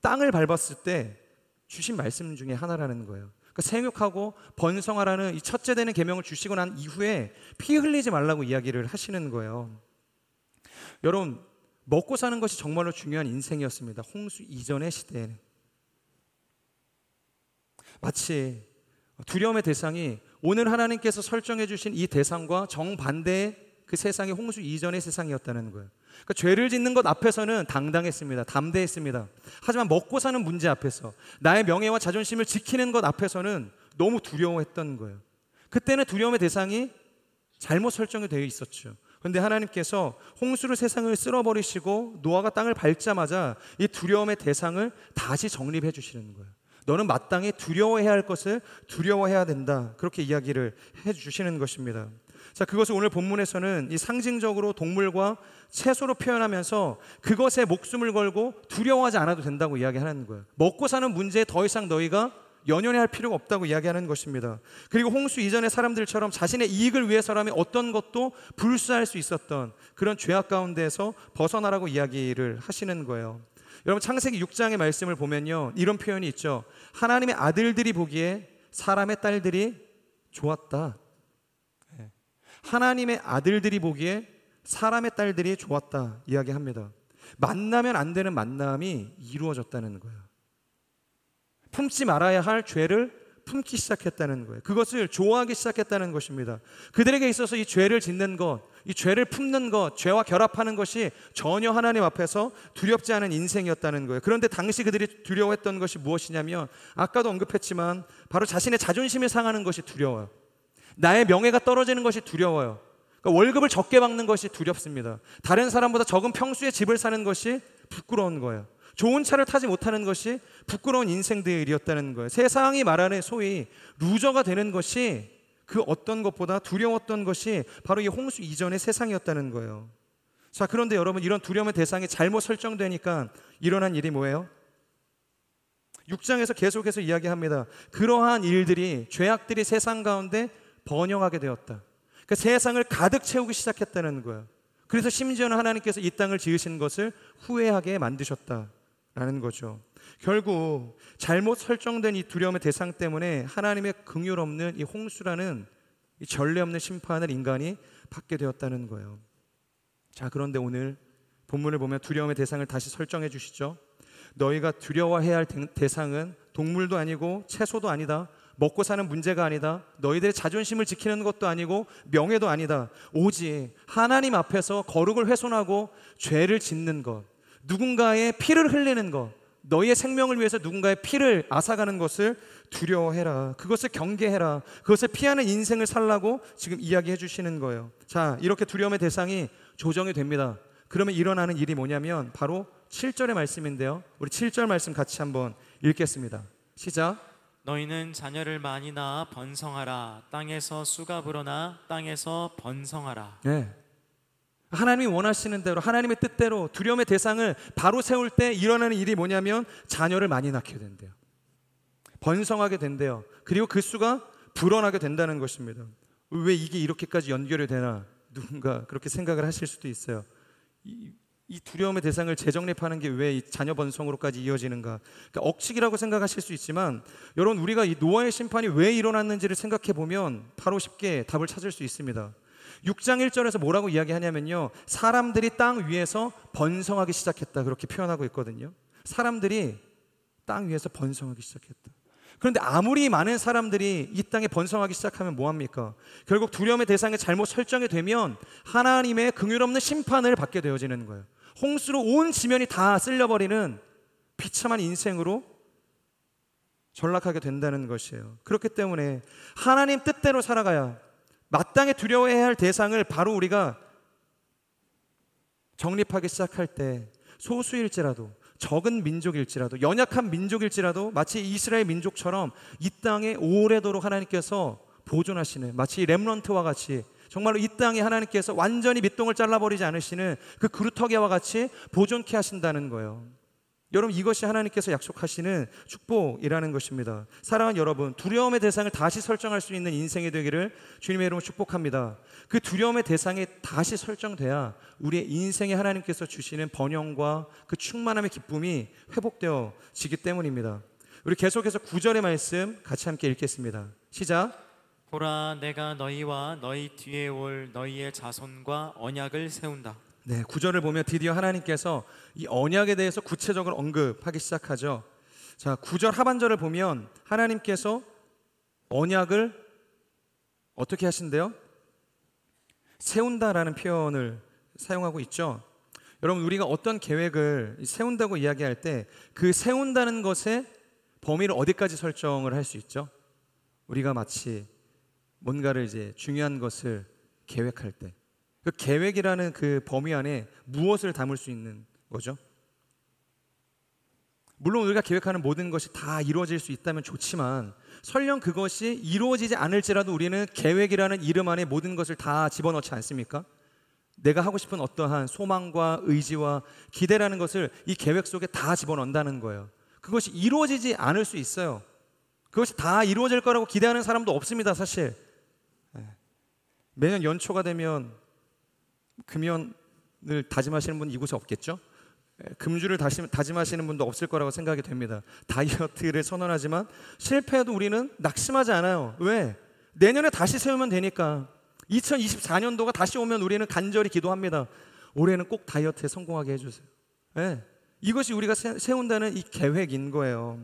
땅을 밟았을 때 주신 말씀 중에 하나라는 거예요. 그러니까 생육하고 번성하라는 이 첫째 되는 계명을 주시고 난 이후에 피 흘리지 말라고 이야기를 하시는 거예요. 여러분, 먹고 사는 것이 정말로 중요한 인생이었습니다. 홍수 이전의 시대에는. 마치 두려움의 대상이 오늘 하나님께서 설정해 주신 이 대상과 정반대의 그 세상이 홍수 이전의 세상이었다는 거예요. 그러니까 죄를 짓는 것 앞에서는 당당했습니다. 담대했습니다. 하지만 먹고 사는 문제 앞에서, 나의 명예와 자존심을 지키는 것 앞에서는 너무 두려워했던 거예요. 그때는 두려움의 대상이 잘못 설정이 되어 있었죠. 그런데 하나님께서 홍수로 세상을 쓸어버리시고 노아가 땅을 밟자마자 이 두려움의 대상을 다시 정립해 주시는 거예요. 너는 마땅히 두려워해야 할 것을 두려워해야 된다, 그렇게 이야기를 해 주시는 것입니다. 자, 그것을 오늘 본문에서는 이 상징적으로 동물과 채소로 표현하면서 그것에 목숨을 걸고 두려워하지 않아도 된다고 이야기하는 거예요. 먹고 사는 문제에 더 이상 너희가 연연해야 할 필요가 없다고 이야기하는 것입니다. 그리고 홍수 이전의 사람들처럼 자신의 이익을 위해서라면 어떤 것도 불수할 수 있었던 그런 죄악 가운데에서 벗어나라고 이야기를 하시는 거예요. 여러분, 창세기 6장의 말씀을 보면요, 이런 표현이 있죠. 하나님의 아들들이 보기에 사람의 딸들이 좋았다. 하나님의 아들들이 보기에 사람의 딸들이 좋았다 이야기합니다. 만나면 안 되는 만남이 이루어졌다는 거예요. 품지 말아야 할 죄를 품기 시작했다는 거예요. 그것을 좋아하기 시작했다는 것입니다. 그들에게 있어서 이 죄를 짓는 것, 이 죄를 품는 것, 죄와 결합하는 것이 전혀 하나님 앞에서 두렵지 않은 인생이었다는 거예요. 그런데 당시 그들이 두려워했던 것이 무엇이냐면, 아까도 언급했지만 바로 자신의 자존심이 상하는 것이 두려워요. 나의 명예가 떨어지는 것이 두려워요. 그러니까 월급을 적게 받는 것이 두렵습니다. 다른 사람보다 적은 평수의 집을 사는 것이 부끄러운 거예요. 좋은 차를 타지 못하는 것이 부끄러운 인생들이었다는 거예요. 세상이 말하는 소위 루저가 되는 것이 그 어떤 것보다 두려웠던 것이 바로 이 홍수 이전의 세상이었다는 거예요. 자, 그런데 여러분, 이런 두려움의 대상이 잘못 설정되니까 일어난 일이 뭐예요? 6장에서 계속해서 이야기합니다. 그러한 일들이, 죄악들이 세상 가운데 번영하게 되었다. 그러니까 세상을 가득 채우기 시작했다는 거예요. 그래서 심지어는 하나님께서 이 땅을 지으신 것을 후회하게 만드셨다라는 거죠. 결국 잘못 설정된 이 두려움의 대상 때문에 하나님의 긍휼 없는 이 홍수라는 이 전례 없는 심판을 인간이 받게 되었다는 거예요. 자, 그런데 오늘 본문을 보면 두려움의 대상을 다시 설정해 주시죠. 너희가 두려워해야 할 대상은 동물도 아니고 채소도 아니다. 먹고 사는 문제가 아니다. 너희들의 자존심을 지키는 것도 아니고 명예도 아니다. 오직 하나님 앞에서 거룩을 훼손하고 죄를 짓는 것, 누군가의 피를 흘리는 것, 너희의 생명을 위해서 누군가의 피를 앗아가는 것을 두려워해라. 그것을 경계해라. 그것을 피하는 인생을 살라고 지금 이야기해 주시는 거예요. 자, 이렇게 두려움의 대상이 조정이 됩니다. 그러면 일어나는 일이 뭐냐면 바로 7절의 말씀인데요. 우리 7절 말씀 같이 한번 읽겠습니다. 시작. 너희는 자녀를 많이 낳아 번성하라. 땅에서 쑥아 불어나 땅에서 번성하라. 네. 하나님이 원하시는 대로, 하나님의 뜻대로 두려움의 대상을 바로 세울 때 일어나는 일이 뭐냐면 자녀를 많이 낳게 된대요. 번성하게 된대요. 그리고 그 수가 불어나게 된다는 것입니다. 왜 이게 이렇게까지 연결이 되나 누군가 그렇게 생각을 하실 수도 있어요. 이 두려움의 대상을 재정립하는 게 왜 이 자녀 번성으로까지 이어지는가? 그러니까 억측이라고 생각하실 수 있지만 여러분, 우리가 이 노아의 심판이 왜 일어났는지를 생각해 보면 바로 쉽게 답을 찾을 수 있습니다. 6장 1절에서 뭐라고 이야기하냐면요, 사람들이 땅 위에서 번성하기 시작했다, 그렇게 표현하고 있거든요. 사람들이 땅 위에서 번성하기 시작했다. 그런데 아무리 많은 사람들이 이 땅에 번성하기 시작하면 뭐합니까? 결국 두려움의 대상에 잘못 설정이 되면 하나님의 긍휼 없는 심판을 받게 되어지는 거예요. 홍수로 온 지면이 다 쓸려버리는 비참한 인생으로 전락하게 된다는 것이에요. 그렇기 때문에 하나님 뜻대로 살아가야, 마땅히 두려워해야 할 대상을 바로 우리가 정립하기 시작할 때 소수일지라도, 적은 민족일지라도, 연약한 민족일지라도 마치 이스라엘 민족처럼 이 땅에 오래도록 하나님께서 보존하시는, 마치 렘넌트와 같이 정말로 이 땅에 하나님께서 완전히 밑동을 잘라버리지 않으시는 그 그루터기와 같이 보존케 하신다는 거예요. 여러분, 이것이 하나님께서 약속하시는 축복이라는 것입니다. 사랑하는 여러분, 두려움의 대상을 다시 설정할 수 있는 인생이 되기를 주님의 이름으로 축복합니다. 그 두려움의 대상이 다시 설정돼야 우리의 인생에 하나님께서 주시는 번영과 그 충만함의 기쁨이 회복되어지기 때문입니다. 우리 계속해서 9절의 말씀 같이 함께 읽겠습니다. 시작. 보라, 내가 너희와 너희 뒤에 올 너희의 자손과 언약을 세운다. 네, 9절을 보면 드디어 하나님께서 이 언약에 대해서 구체적으로 언급하기 시작하죠. 자, 9절 하반절을 보면 하나님께서 언약을 어떻게 하신대요? 세운다라는 표현을 사용하고 있죠. 여러분, 우리가 어떤 계획을 세운다고 이야기할 때 그 세운다는 것의 범위를 어디까지 설정을 할 수 있죠? 우리가 마치 뭔가를 이제 중요한 것을 계획할 때 그 계획이라는 그 범위 안에 무엇을 담을 수 있는 거죠? 물론 우리가 계획하는 모든 것이 다 이루어질 수 있다면 좋지만 설령 그것이 이루어지지 않을지라도 우리는 계획이라는 이름 안에 모든 것을 다 집어넣지 않습니까? 내가 하고 싶은 어떠한 소망과 의지와 기대라는 것을 이 계획 속에 다 집어넣는다는 거예요. 그것이 이루어지지 않을 수 있어요. 그것이 다 이루어질 거라고 기대하는 사람도 없습니다, 사실. 매년 연초가 되면 금연을 다짐하시는 분 이곳에 없겠죠? 금주를 다짐하시는 분도 없을 거라고 생각이 됩니다. 다이어트를 선언하지만 실패해도 우리는 낙심하지 않아요. 왜? 내년에 다시 세우면 되니까. 2024년도가 다시 오면 우리는 간절히 기도합니다. 올해는 꼭 다이어트에 성공하게 해주세요. 네. 이것이 우리가 세운다는 이 계획인 거예요.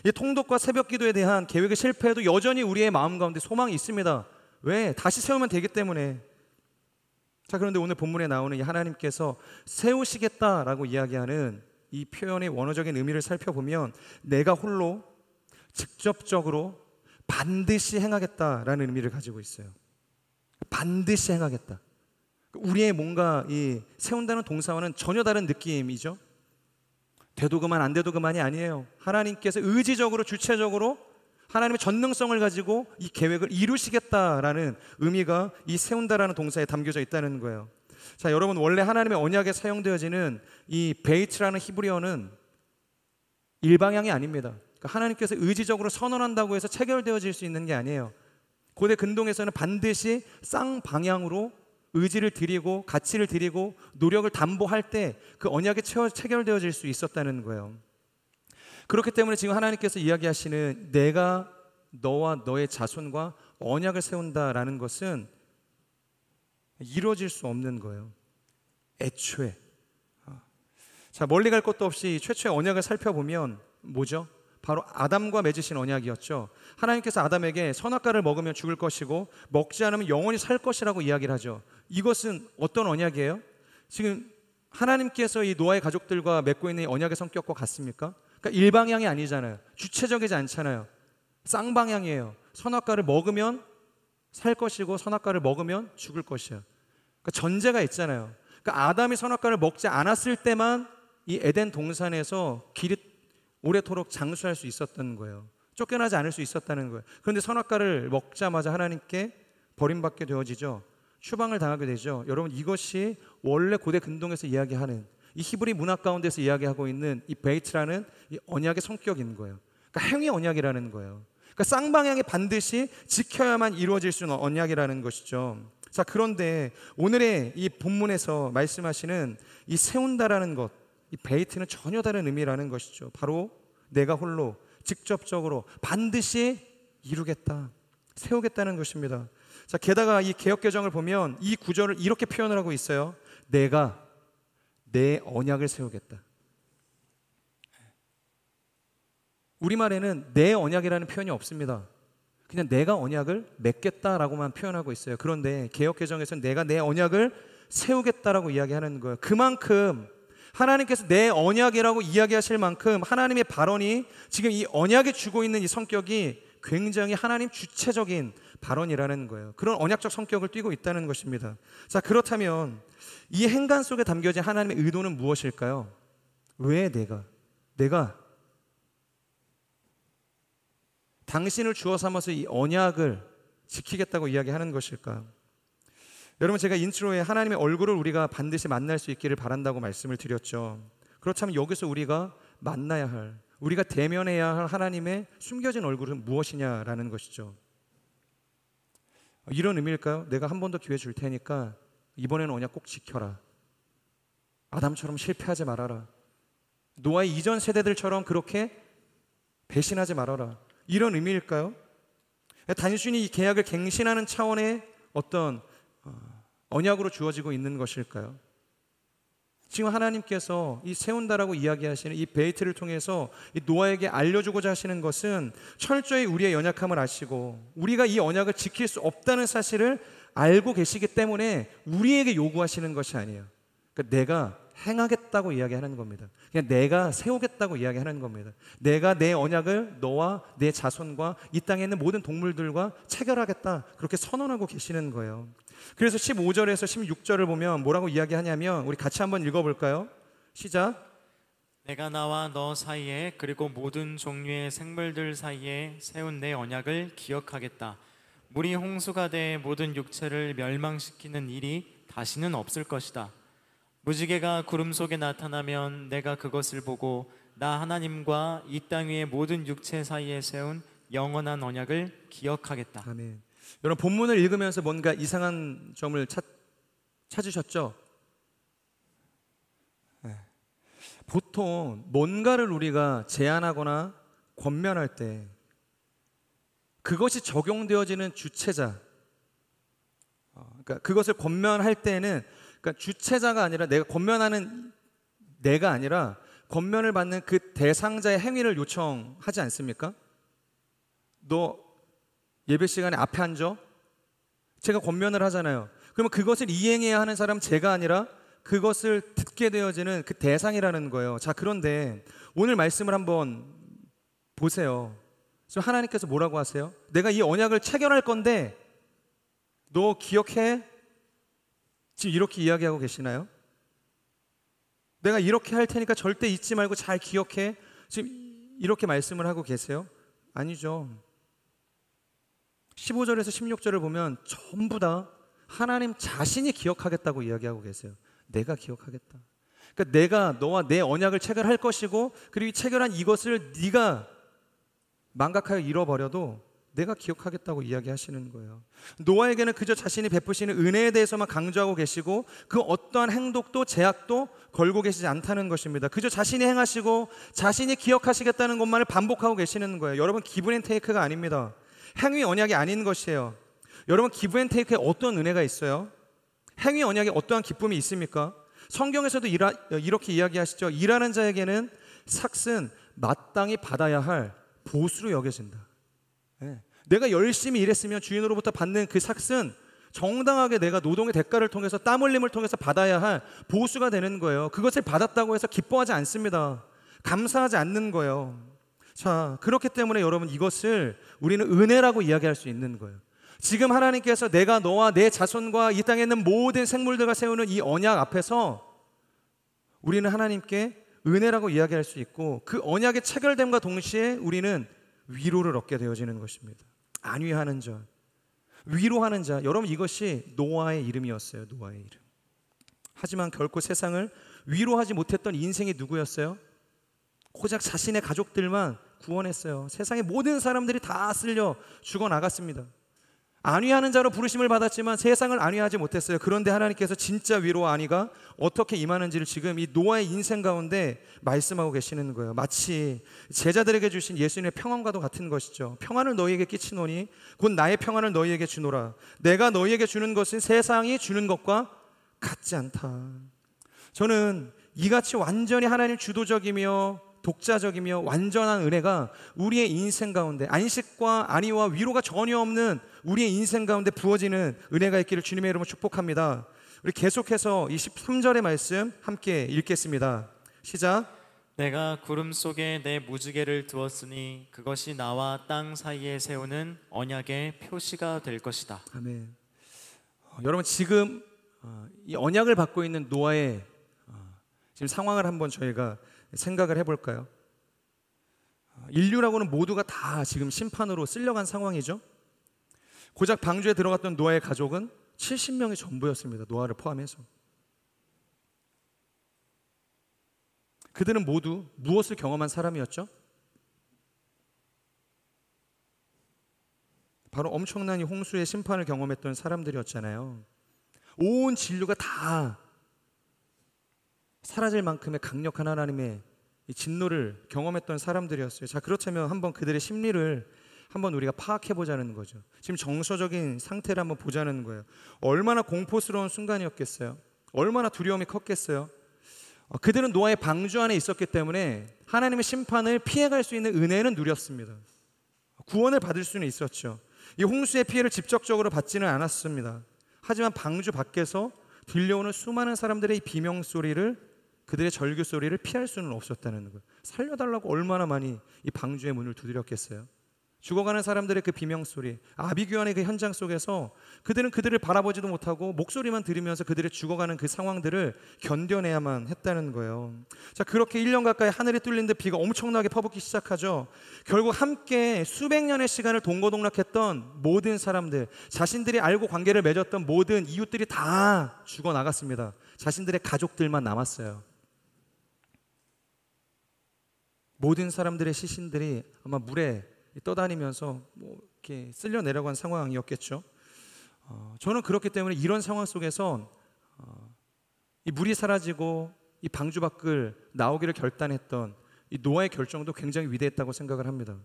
이 통독과 새벽 기도에 대한 계획이 실패해도 여전히 우리의 마음 가운데 소망이 있습니다. 왜? 다시 세우면 되기 때문에. 자, 그런데 오늘 본문에 나오는 이 하나님께서 세우시겠다라고 이야기하는 이 표현의 원어적인 의미를 살펴보면 내가 홀로 직접적으로 반드시 행하겠다라는 의미를 가지고 있어요. 반드시 행하겠다. 우리의 뭔가 이 세운다는 동사와는 전혀 다른 느낌이죠. 돼도 그만 안 돼도 그만이 아니에요. 하나님께서 의지적으로 주체적으로 하나님의 전능성을 가지고 이 계획을 이루시겠다라는 의미가 이 세운다라는 동사에 담겨져 있다는 거예요. 자, 여러분, 원래 하나님의 언약에 사용되어지는 이 베이트라는 히브리어는 일방향이 아닙니다. 그러니까 하나님께서 의지적으로 선언한다고 해서 체결되어질 수 있는 게 아니에요. 고대 근동에서는 반드시 쌍방향으로 의지를 드리고 가치를 드리고 노력을 담보할 때 그 언약이 체결되어질 수 있었다는 거예요. 그렇기 때문에 지금 하나님께서 이야기하시는 내가 너와 너의 자손과 언약을 세운다라는 것은 이루어질 수 없는 거예요. 애초에. 자, 멀리 갈 것도 없이 최초의 언약을 살펴보면 뭐죠? 바로 아담과 맺으신 언약이었죠. 하나님께서 아담에게 선악과를 먹으면 죽을 것이고 먹지 않으면 영원히 살 것이라고 이야기를 하죠. 이것은 어떤 언약이에요? 지금 하나님께서 이 노아의 가족들과 맺고 있는 이 언약의 성격과 같습니까? 그러니까 일방향이 아니잖아요. 주체적이지 않잖아요. 쌍방향이에요. 선악과를 먹으면 살 것이고 선악과를 먹으면 죽을 것이에요. 그러니까 전제가 있잖아요. 그러니까 아담이 선악과를 먹지 않았을 때만 이 에덴 동산에서 길이 오래도록 장수할 수 있었던 거예요. 쫓겨나지 않을 수 있었다는 거예요. 그런데 선악과를 먹자마자 하나님께 버림받게 되어지죠. 추방을 당하게 되죠. 여러분, 이것이 원래 고대 근동에서 이야기하는 이 히브리 문학 가운데서 이야기하고 있는 이 베이트라는 이 언약의 성격인 거예요. 그러니까 행위 언약이라는 거예요. 그러니까 쌍방향이 반드시 지켜야만 이루어질 수 있는 언약이라는 것이죠. 자, 그런데 오늘의 이 본문에서 말씀하시는 이 세운다라는 것, 이 베이트는 전혀 다른 의미라는 것이죠. 바로 내가 홀로 직접적으로 반드시 이루겠다, 세우겠다는 것입니다. 자, 게다가 이 개역개정을 보면 이 구절을 이렇게 표현을 하고 있어요. 내가 내 언약을 세우겠다. 우리말에는 내 언약이라는 표현이 없습니다. 그냥 내가 언약을 맺겠다라고만 표현하고 있어요. 그런데 개역개정에서는 내가 내 언약을 세우겠다라고 이야기하는 거예요. 그만큼 하나님께서 내 언약이라고 이야기하실 만큼 하나님의 발언이 지금 이 언약에 주고 있는 이 성격이 굉장히 하나님 주체적인 발언이라는 거예요. 그런 언약적 성격을 띠고 있다는 것입니다. 자, 그렇다면 이 행간 속에 담겨진 하나님의 의도는 무엇일까요? 왜 내가 당신을 주어 삼아서 이 언약을 지키겠다고 이야기하는 것일까? 여러분, 제가 인트로에 하나님의 얼굴을 우리가 반드시 만날 수 있기를 바란다고 말씀을 드렸죠. 그렇다면 여기서 우리가 만나야 할, 우리가 대면해야 할 하나님의 숨겨진 얼굴은 무엇이냐라는 것이죠. 이런 의미일까요? 내가 한 번 더 기회 줄 테니까 이번에는 언약 꼭 지켜라. 아담처럼 실패하지 말아라. 노아의 이전 세대들처럼 그렇게 배신하지 말아라. 이런 의미일까요? 단순히 이 계약을 갱신하는 차원의 어떤 언약으로 주어지고 있는 것일까요? 지금 하나님께서 이 세운다라고 이야기하시는 이 베이트를 통해서 이 노아에게 알려주고자 하시는 것은 철저히 우리의 연약함을 아시고 우리가 이 언약을 지킬 수 없다는 사실을 알고 계시기 때문에 우리에게 요구하시는 것이 아니에요. 그러니까 내가 행하겠다고 이야기하는 겁니다. 그냥 내가 세우겠다고 이야기하는 겁니다. 내가 내 언약을 너와 내 자손과 이 땅에 있는 모든 동물들과 체결하겠다, 그렇게 선언하고 계시는 거예요. 그래서 15절에서 16절을 보면 뭐라고 이야기하냐면 우리 같이 한번 읽어볼까요? 시작. 내가 나와 너 사이에 그리고 모든 종류의 생물들 사이에 세운 내 언약을 기억하겠다. 물이 홍수가 돼 모든 육체를 멸망시키는 일이 다시는 없을 것이다. 무지개가 구름 속에 나타나면 내가 그것을 보고 나 하나님과 이 땅 위의 모든 육체 사이에 세운 영원한 언약을 기억하겠다. 아멘. 여러분, 본문을 읽으면서 뭔가 이상한 점을 찾으셨죠? 네. 보통 뭔가를 우리가 제안하거나 권면할 때 그것이 적용되어지는 주체자, 그러니까 그것을 권면할 때는 그러니까 주체자가 아니라 내가 권면하는 내가 아니라 권면을 받는 그 대상자의 행위를 요청하지 않습니까? 너 예배 시간에 앞에 앉아? 제가 권면을 하잖아요. 그러면 그것을 이행해야 하는 사람은 제가 아니라 그것을 듣게 되어지는 그 대상이라는 거예요. 자, 그런데 오늘 말씀을 한번 보세요. 지금 하나님께서 뭐라고 하세요? 내가 이 언약을 체결할 건데 너 기억해? 지금 이렇게 이야기하고 계시나요? 내가 이렇게 할 테니까 절대 잊지 말고 잘 기억해. 지금 이렇게 말씀을 하고 계세요? 아니죠. 15절에서 16절을 보면 전부 다 하나님 자신이 기억하겠다고 이야기하고 계세요. 내가 기억하겠다. 그러니까 내가 너와 내 언약을 체결할 것이고, 그리고 체결한 이것을 네가 망각하여 잃어버려도 내가 기억하겠다고 이야기하시는 거예요. 노아에게는 그저 자신이 베푸시는 은혜에 대해서만 강조하고 계시고 그 어떠한 행동도 제약도 걸고 계시지 않다는 것입니다. 그저 자신이 행하시고 자신이 기억하시겠다는 것만을 반복하고 계시는 거예요. 여러분, 기브앤테이크가 아닙니다. 행위 언약이 아닌 것이에요. 여러분, 기브앤테이크에 어떤 은혜가 있어요? 행위 언약에 어떠한 기쁨이 있습니까? 성경에서도 이렇게 이야기하시죠. 일하는 자에게는 삭은 마땅히 받아야 할 보수로 여겨진다. 내가 열심히 일했으면 주인으로부터 받는 그 삭은 정당하게 내가 노동의 대가를 통해서 땀 흘림을 통해서 받아야 할 보수가 되는 거예요. 그것을 받았다고 해서 기뻐하지 않습니다. 감사하지 않는 거예요. 자, 그렇기 때문에 여러분, 이것을 우리는 은혜라고 이야기할 수 있는 거예요. 지금 하나님께서 내가 너와 내 자손과 이 땅에 있는 모든 생물들과 세우는 이 언약 앞에서 우리는 하나님께 은혜라고 이야기할 수 있고, 그 언약의 체결됨과 동시에 우리는 위로를 얻게 되어지는 것입니다. 안위하는 자, 위로하는 자. 여러분, 이것이 노아의 이름이었어요. 노아의 이름. 하지만 결코 세상을 위로하지 못했던 인생이 누구였어요? 고작 자신의 가족들만 구원했어요. 세상의 모든 사람들이 다 쓸려 죽어나갔습니다. 안위하는 자로 부르심을 받았지만 세상을 안위하지 못했어요. 그런데 하나님께서 진짜 위로와 안위가 어떻게 임하는지를 지금 이 노아의 인생 가운데 말씀하고 계시는 거예요. 마치 제자들에게 주신 예수님의 평안과도 같은 것이죠. 평안을 너희에게 끼치노니 곧 나의 평안을 너희에게 주노라. 내가 너희에게 주는 것은 세상이 주는 것과 같지 않다. 저는 이같이 완전히 하나님 주도적이며 독자적이며 완전한 은혜가 우리의 인생 가운데, 안식과 안위와 위로가 전혀 없는 우리의 인생 가운데 부어지는 은혜가 있기를 주님의 이름으로 축복합니다. 우리 계속해서 이 13절의 말씀 함께 읽겠습니다. 시작. 내가 구름 속에 내 무지개를 두었으니 그것이 나와 땅 사이에 세우는 언약의 표시가 될 것이다. 아멘. 여러분, 지금 이 언약을 받고 있는 노아의 지금 상황을 한번 저희가 생각을 해볼까요? 인류라고는 모두가 다 지금 심판으로 쓸려간 상황이죠. 고작 방주에 들어갔던 노아의 가족은 70명이 전부였습니다. 노아를 포함해서. 그들은 모두 무엇을 경험한 사람이었죠? 바로 엄청난 이 홍수의 심판을 경험했던 사람들이었잖아요. 온 진류가 다 사라질 만큼의 강력한 하나님의 이 진노를 경험했던 사람들이었어요. 자, 그렇다면 한번 그들의 심리를 한번 우리가 파악해 보자는 거죠. 지금 정서적인 상태를 한번 보자는 거예요. 얼마나 공포스러운 순간이었겠어요? 얼마나 두려움이 컸겠어요? 그들은 노아의 방주 안에 있었기 때문에 하나님의 심판을 피해갈 수 있는 은혜는 누렸습니다. 구원을 받을 수는 있었죠. 이 홍수의 피해를 직접적으로 받지는 않았습니다. 하지만 방주 밖에서 들려오는 수많은 사람들의 이 비명소리를, 그들의 절규소리를 피할 수는 없었다는 거예요. 살려달라고 얼마나 많이 이 방주의 문을 두드렸겠어요. 죽어가는 사람들의 그 비명소리, 아비규환의 그 현장 속에서 그들은 그들을 바라보지도 못하고 목소리만 들으면서 그들의 죽어가는 그 상황들을 견뎌내야만 했다는 거예요. 자, 그렇게 1년 가까이 하늘이 뚫린 듯 비가 엄청나게 퍼붓기 시작하죠. 결국 함께 수백 년의 시간을 동거동락했던 모든 사람들, 자신들이 알고 관계를 맺었던 모든 이웃들이 다 죽어나갔습니다. 자신들의 가족들만 남았어요. 모든 사람들의 시신들이 아마 물에 떠다니면서 이렇게 쓸려 내려간 상황이었겠죠. 저는 그렇기 때문에 이런 상황 속에서 이 물이 사라지고 이 방주 밖을 나오기를 결단했던 이 노아의 결정도 굉장히 위대했다고 생각을 합니다.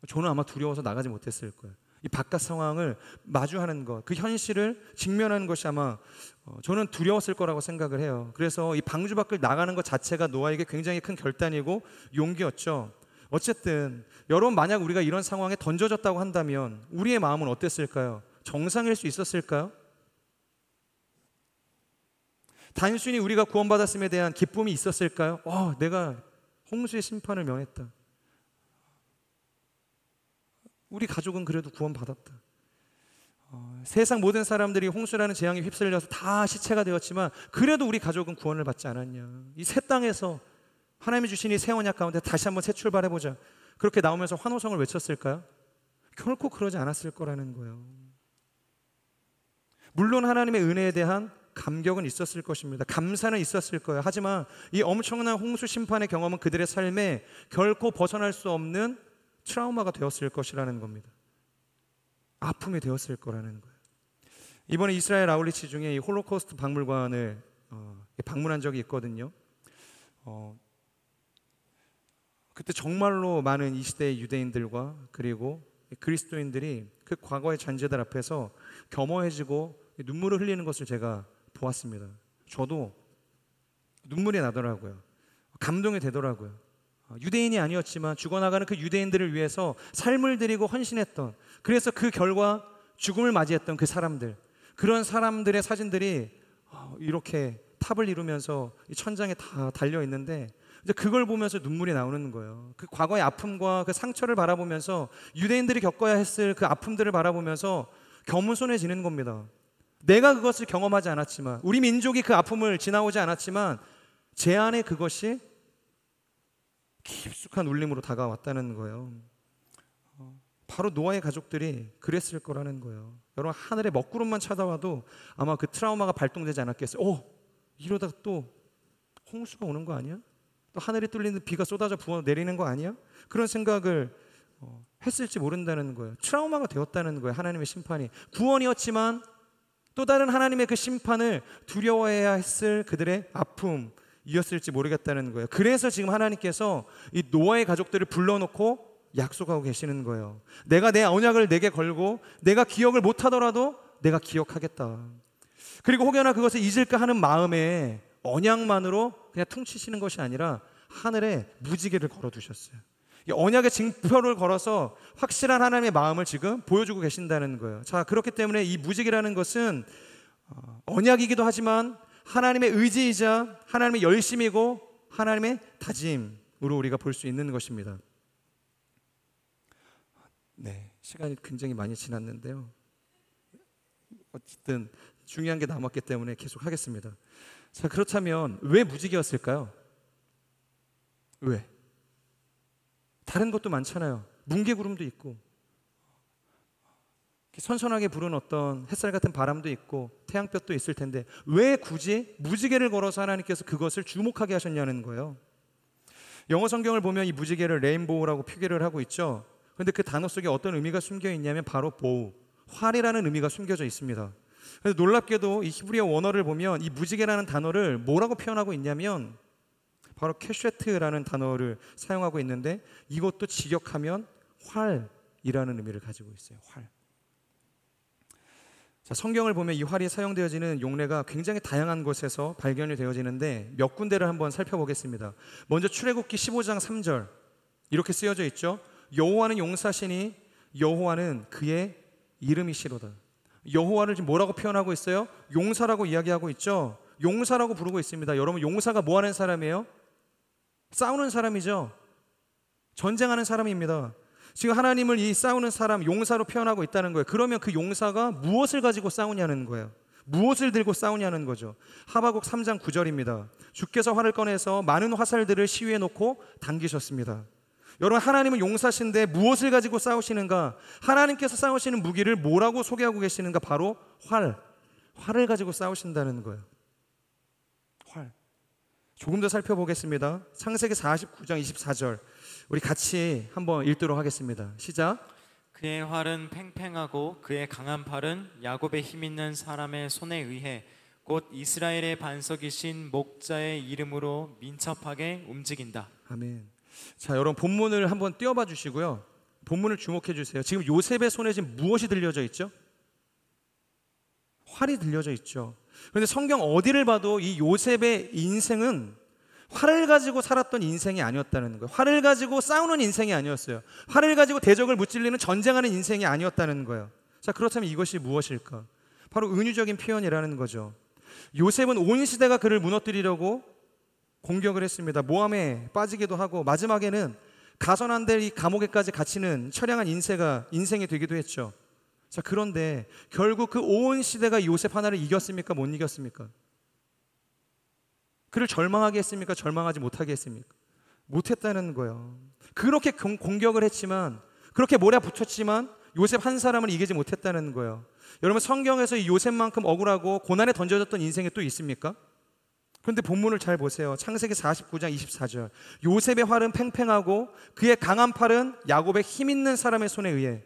저는 아마 두려워서 나가지 못했을 거예요. 이 바깥 상황을 마주하는 것, 그 현실을 직면하는 것이 아마 저는 두려웠을 거라고 생각을 해요. 그래서 이 방주 밖을 나가는 것 자체가 노아에게 굉장히 큰 결단이고 용기였죠. 어쨌든 여러분, 만약 우리가 이런 상황에 던져졌다고 한다면 우리의 마음은 어땠을까요? 정상일 수 있었을까요? 단순히 우리가 구원받았음에 대한 기쁨이 있었을까요? 내가 홍수의 심판을 면했다. 우리 가족은 그래도 구원받았다. 세상 모든 사람들이 홍수라는 재앙에 휩쓸려서 다 시체가 되었지만 그래도 우리 가족은 구원을 받지 않았냐. 이 새 땅에서 하나님이 주신 이 새 언약 가운데 다시 한번 새 출발해보자. 그렇게 나오면서 환호성을 외쳤을까요? 결코 그러지 않았을 거라는 거예요. 물론 하나님의 은혜에 대한 감격은 있었을 것입니다. 감사는 있었을 거예요. 하지만 이 엄청난 홍수 심판의 경험은 그들의 삶에 결코 벗어날 수 없는 트라우마가 되었을 것이라는 겁니다. 아픔이 되었을 거라는 거예요. 이번에 이스라엘 아울리치 중에 이 홀로코스트 박물관을 방문한 적이 있거든요. 그때 정말로 많은 이 시대의 유대인들과 그리고 그리스도인들이 그 과거의 잔재들 앞에서 겸허해지고 눈물을 흘리는 것을 제가 보았습니다. 저도 눈물이 나더라고요. 감동이 되더라고요. 유대인이 아니었지만 죽어나가는 그 유대인들을 위해서 삶을 드리고 헌신했던, 그래서 그 결과 죽음을 맞이했던 그 사람들, 그런 사람들의 사진들이 이렇게 탑을 이루면서 이 천장에 다 달려 있는데, 이제 그걸 보면서 눈물이 나오는 거예요. 그 과거의 아픔과 그 상처를 바라보면서, 유대인들이 겪어야 했을 그 아픔들을 바라보면서 겸손해지는 겁니다. 내가 그것을 경험하지 않았지만, 우리 민족이 그 아픔을 지나오지 않았지만 제 안에 그것이 깊숙한 울림으로 다가왔다는 거예요. 바로 노아의 가족들이 그랬을 거라는 거예요. 여러분, 하늘에 먹구름만 쳐다봐도 아마 그 트라우마가 발동되지 않았겠어요. 이러다 또 홍수가 오는 거 아니야? 또 하늘이 뚫리는 비가 쏟아져 부어 내리는 거 아니야? 그런 생각을 했을지 모른다는 거예요. 트라우마가 되었다는 거예요. 하나님의 심판이 구원이었지만 또 다른 하나님의 그 심판을 두려워해야 했을 그들의 아픔이었을지 모르겠다는 거예요. 그래서 지금 하나님께서 이 노아의 가족들을 불러놓고 약속하고 계시는 거예요. 내가 내 언약을 내게 걸고 내가 기억을 못하더라도 내가 기억하겠다. 그리고 혹여나 그것을 잊을까 하는 마음에 언약만으로 그냥 퉁치시는 것이 아니라 하늘에 무지개를 걸어두셨어요. 이 언약의 징표를 걸어서 확실한 하나님의 마음을 지금 보여주고 계신다는 거예요. 자, 그렇기 때문에 이 무지개라는 것은 언약이기도 하지만 하나님의 의지이자 하나님의 열심이고 하나님의 다짐으로 우리가 볼 수 있는 것입니다. 네, 시간이 굉장히 많이 지났는데요. 어쨌든 중요한 게 남았기 때문에 계속 하겠습니다. 자, 그렇다면 왜 무지개였을까요? 왜? 다른 것도 많잖아요. 뭉게구름도 있고 선선하게 부는 어떤 햇살 같은 바람도 있고 태양볕도 있을 텐데 왜 굳이 무지개를 걸어서 하나님께서 그것을 주목하게 하셨냐는 거예요. 영어 성경을 보면 이 무지개를 레인보우라고 표기를 하고 있죠. 그런데 그 단어 속에 어떤 의미가 숨겨 있냐면 바로 보우, 활이라는 의미가 숨겨져 있습니다. 그래서 놀랍게도 이 히브리어 원어를 보면 이 무지개라는 단어를 뭐라고 표현하고 있냐면 바로 캐쉐트라는 단어를 사용하고 있는데 이것도 직역하면 활이라는 의미를 가지고 있어요. 활. 자, 성경을 보면 이 활이 사용되어지는 용례가 굉장히 다양한 곳에서 발견이 되어지는데 몇 군데를 한번 살펴보겠습니다. 먼저 출애굽기 15장 3절 이렇게 쓰여져 있죠. 여호와는 용사시니 여호와는 그의 이름이시로다. 여호와를 지금 뭐라고 표현하고 있어요? 용사라고 이야기하고 있죠. 용사라고 부르고 있습니다. 여러분, 용사가 뭐 하는 사람이에요? 싸우는 사람이죠. 전쟁하는 사람입니다. 지금 하나님을 이 싸우는 사람, 용사로 표현하고 있다는 거예요. 그러면 그 용사가 무엇을 가지고 싸우냐는 거예요. 무엇을 들고 싸우냐는 거죠. 하박국 3장 9절입니다. 주께서 활을 꺼내서 많은 화살들을 시위에 놓고 당기셨습니다. 여러분, 하나님은 용사신데 무엇을 가지고 싸우시는가? 하나님께서 싸우시는 무기를 뭐라고 소개하고 계시는가? 바로 활을 가지고 싸우신다는 거예요. 활. 조금 더 살펴보겠습니다. 창세기 49장 24절 우리 같이 한번 읽도록 하겠습니다. 시작. 그의 활은 팽팽하고 그의 강한 팔은 야곱의 힘있는 사람의 손에 의해 곧 이스라엘의 반석이신 목자의 이름으로 민첩하게 움직인다. 아멘. 자, 여러분 본문을 한번 띄워봐 주시고요. 본문을 주목해 주세요. 지금 요셉의 손에 지금 무엇이 들려져 있죠? 활이 들려져 있죠. 그런데 성경 어디를 봐도 이 요셉의 인생은 활을 가지고 살았던 인생이 아니었다는 거예요. 활을 가지고 싸우는 인생이 아니었어요. 활을 가지고 대적을 무찔리는 전쟁하는 인생이 아니었다는 거예요. 자, 그렇다면 이것이 무엇일까? 바로 은유적인 표현이라는 거죠. 요셉은 온 시대가 그를 무너뜨리려고 공격을 했습니다. 모함에 빠지기도 하고 마지막에는 가선 안 될 이 감옥에까지 갇히는 처량한 인생이 되기도 했죠. 자, 그런데 결국 그 온 시대가 요셉 하나를 이겼습니까? 못 이겼습니까? 그를 절망하게 했습니까? 절망하지 못하게 했습니까? 못했다는 거예요. 그렇게 공격을 했지만, 그렇게 몰아붙였지만 요셉 한 사람을 이기지 못했다는 거예요. 여러분, 성경에서 이 요셉만큼 억울하고 고난에 던져졌던 인생이 또 있습니까? 그런데 본문을 잘 보세요. 창세기 49장 24절 요셉의 활은 팽팽하고 그의 강한 팔은 야곱의 힘있는 사람의 손에 의해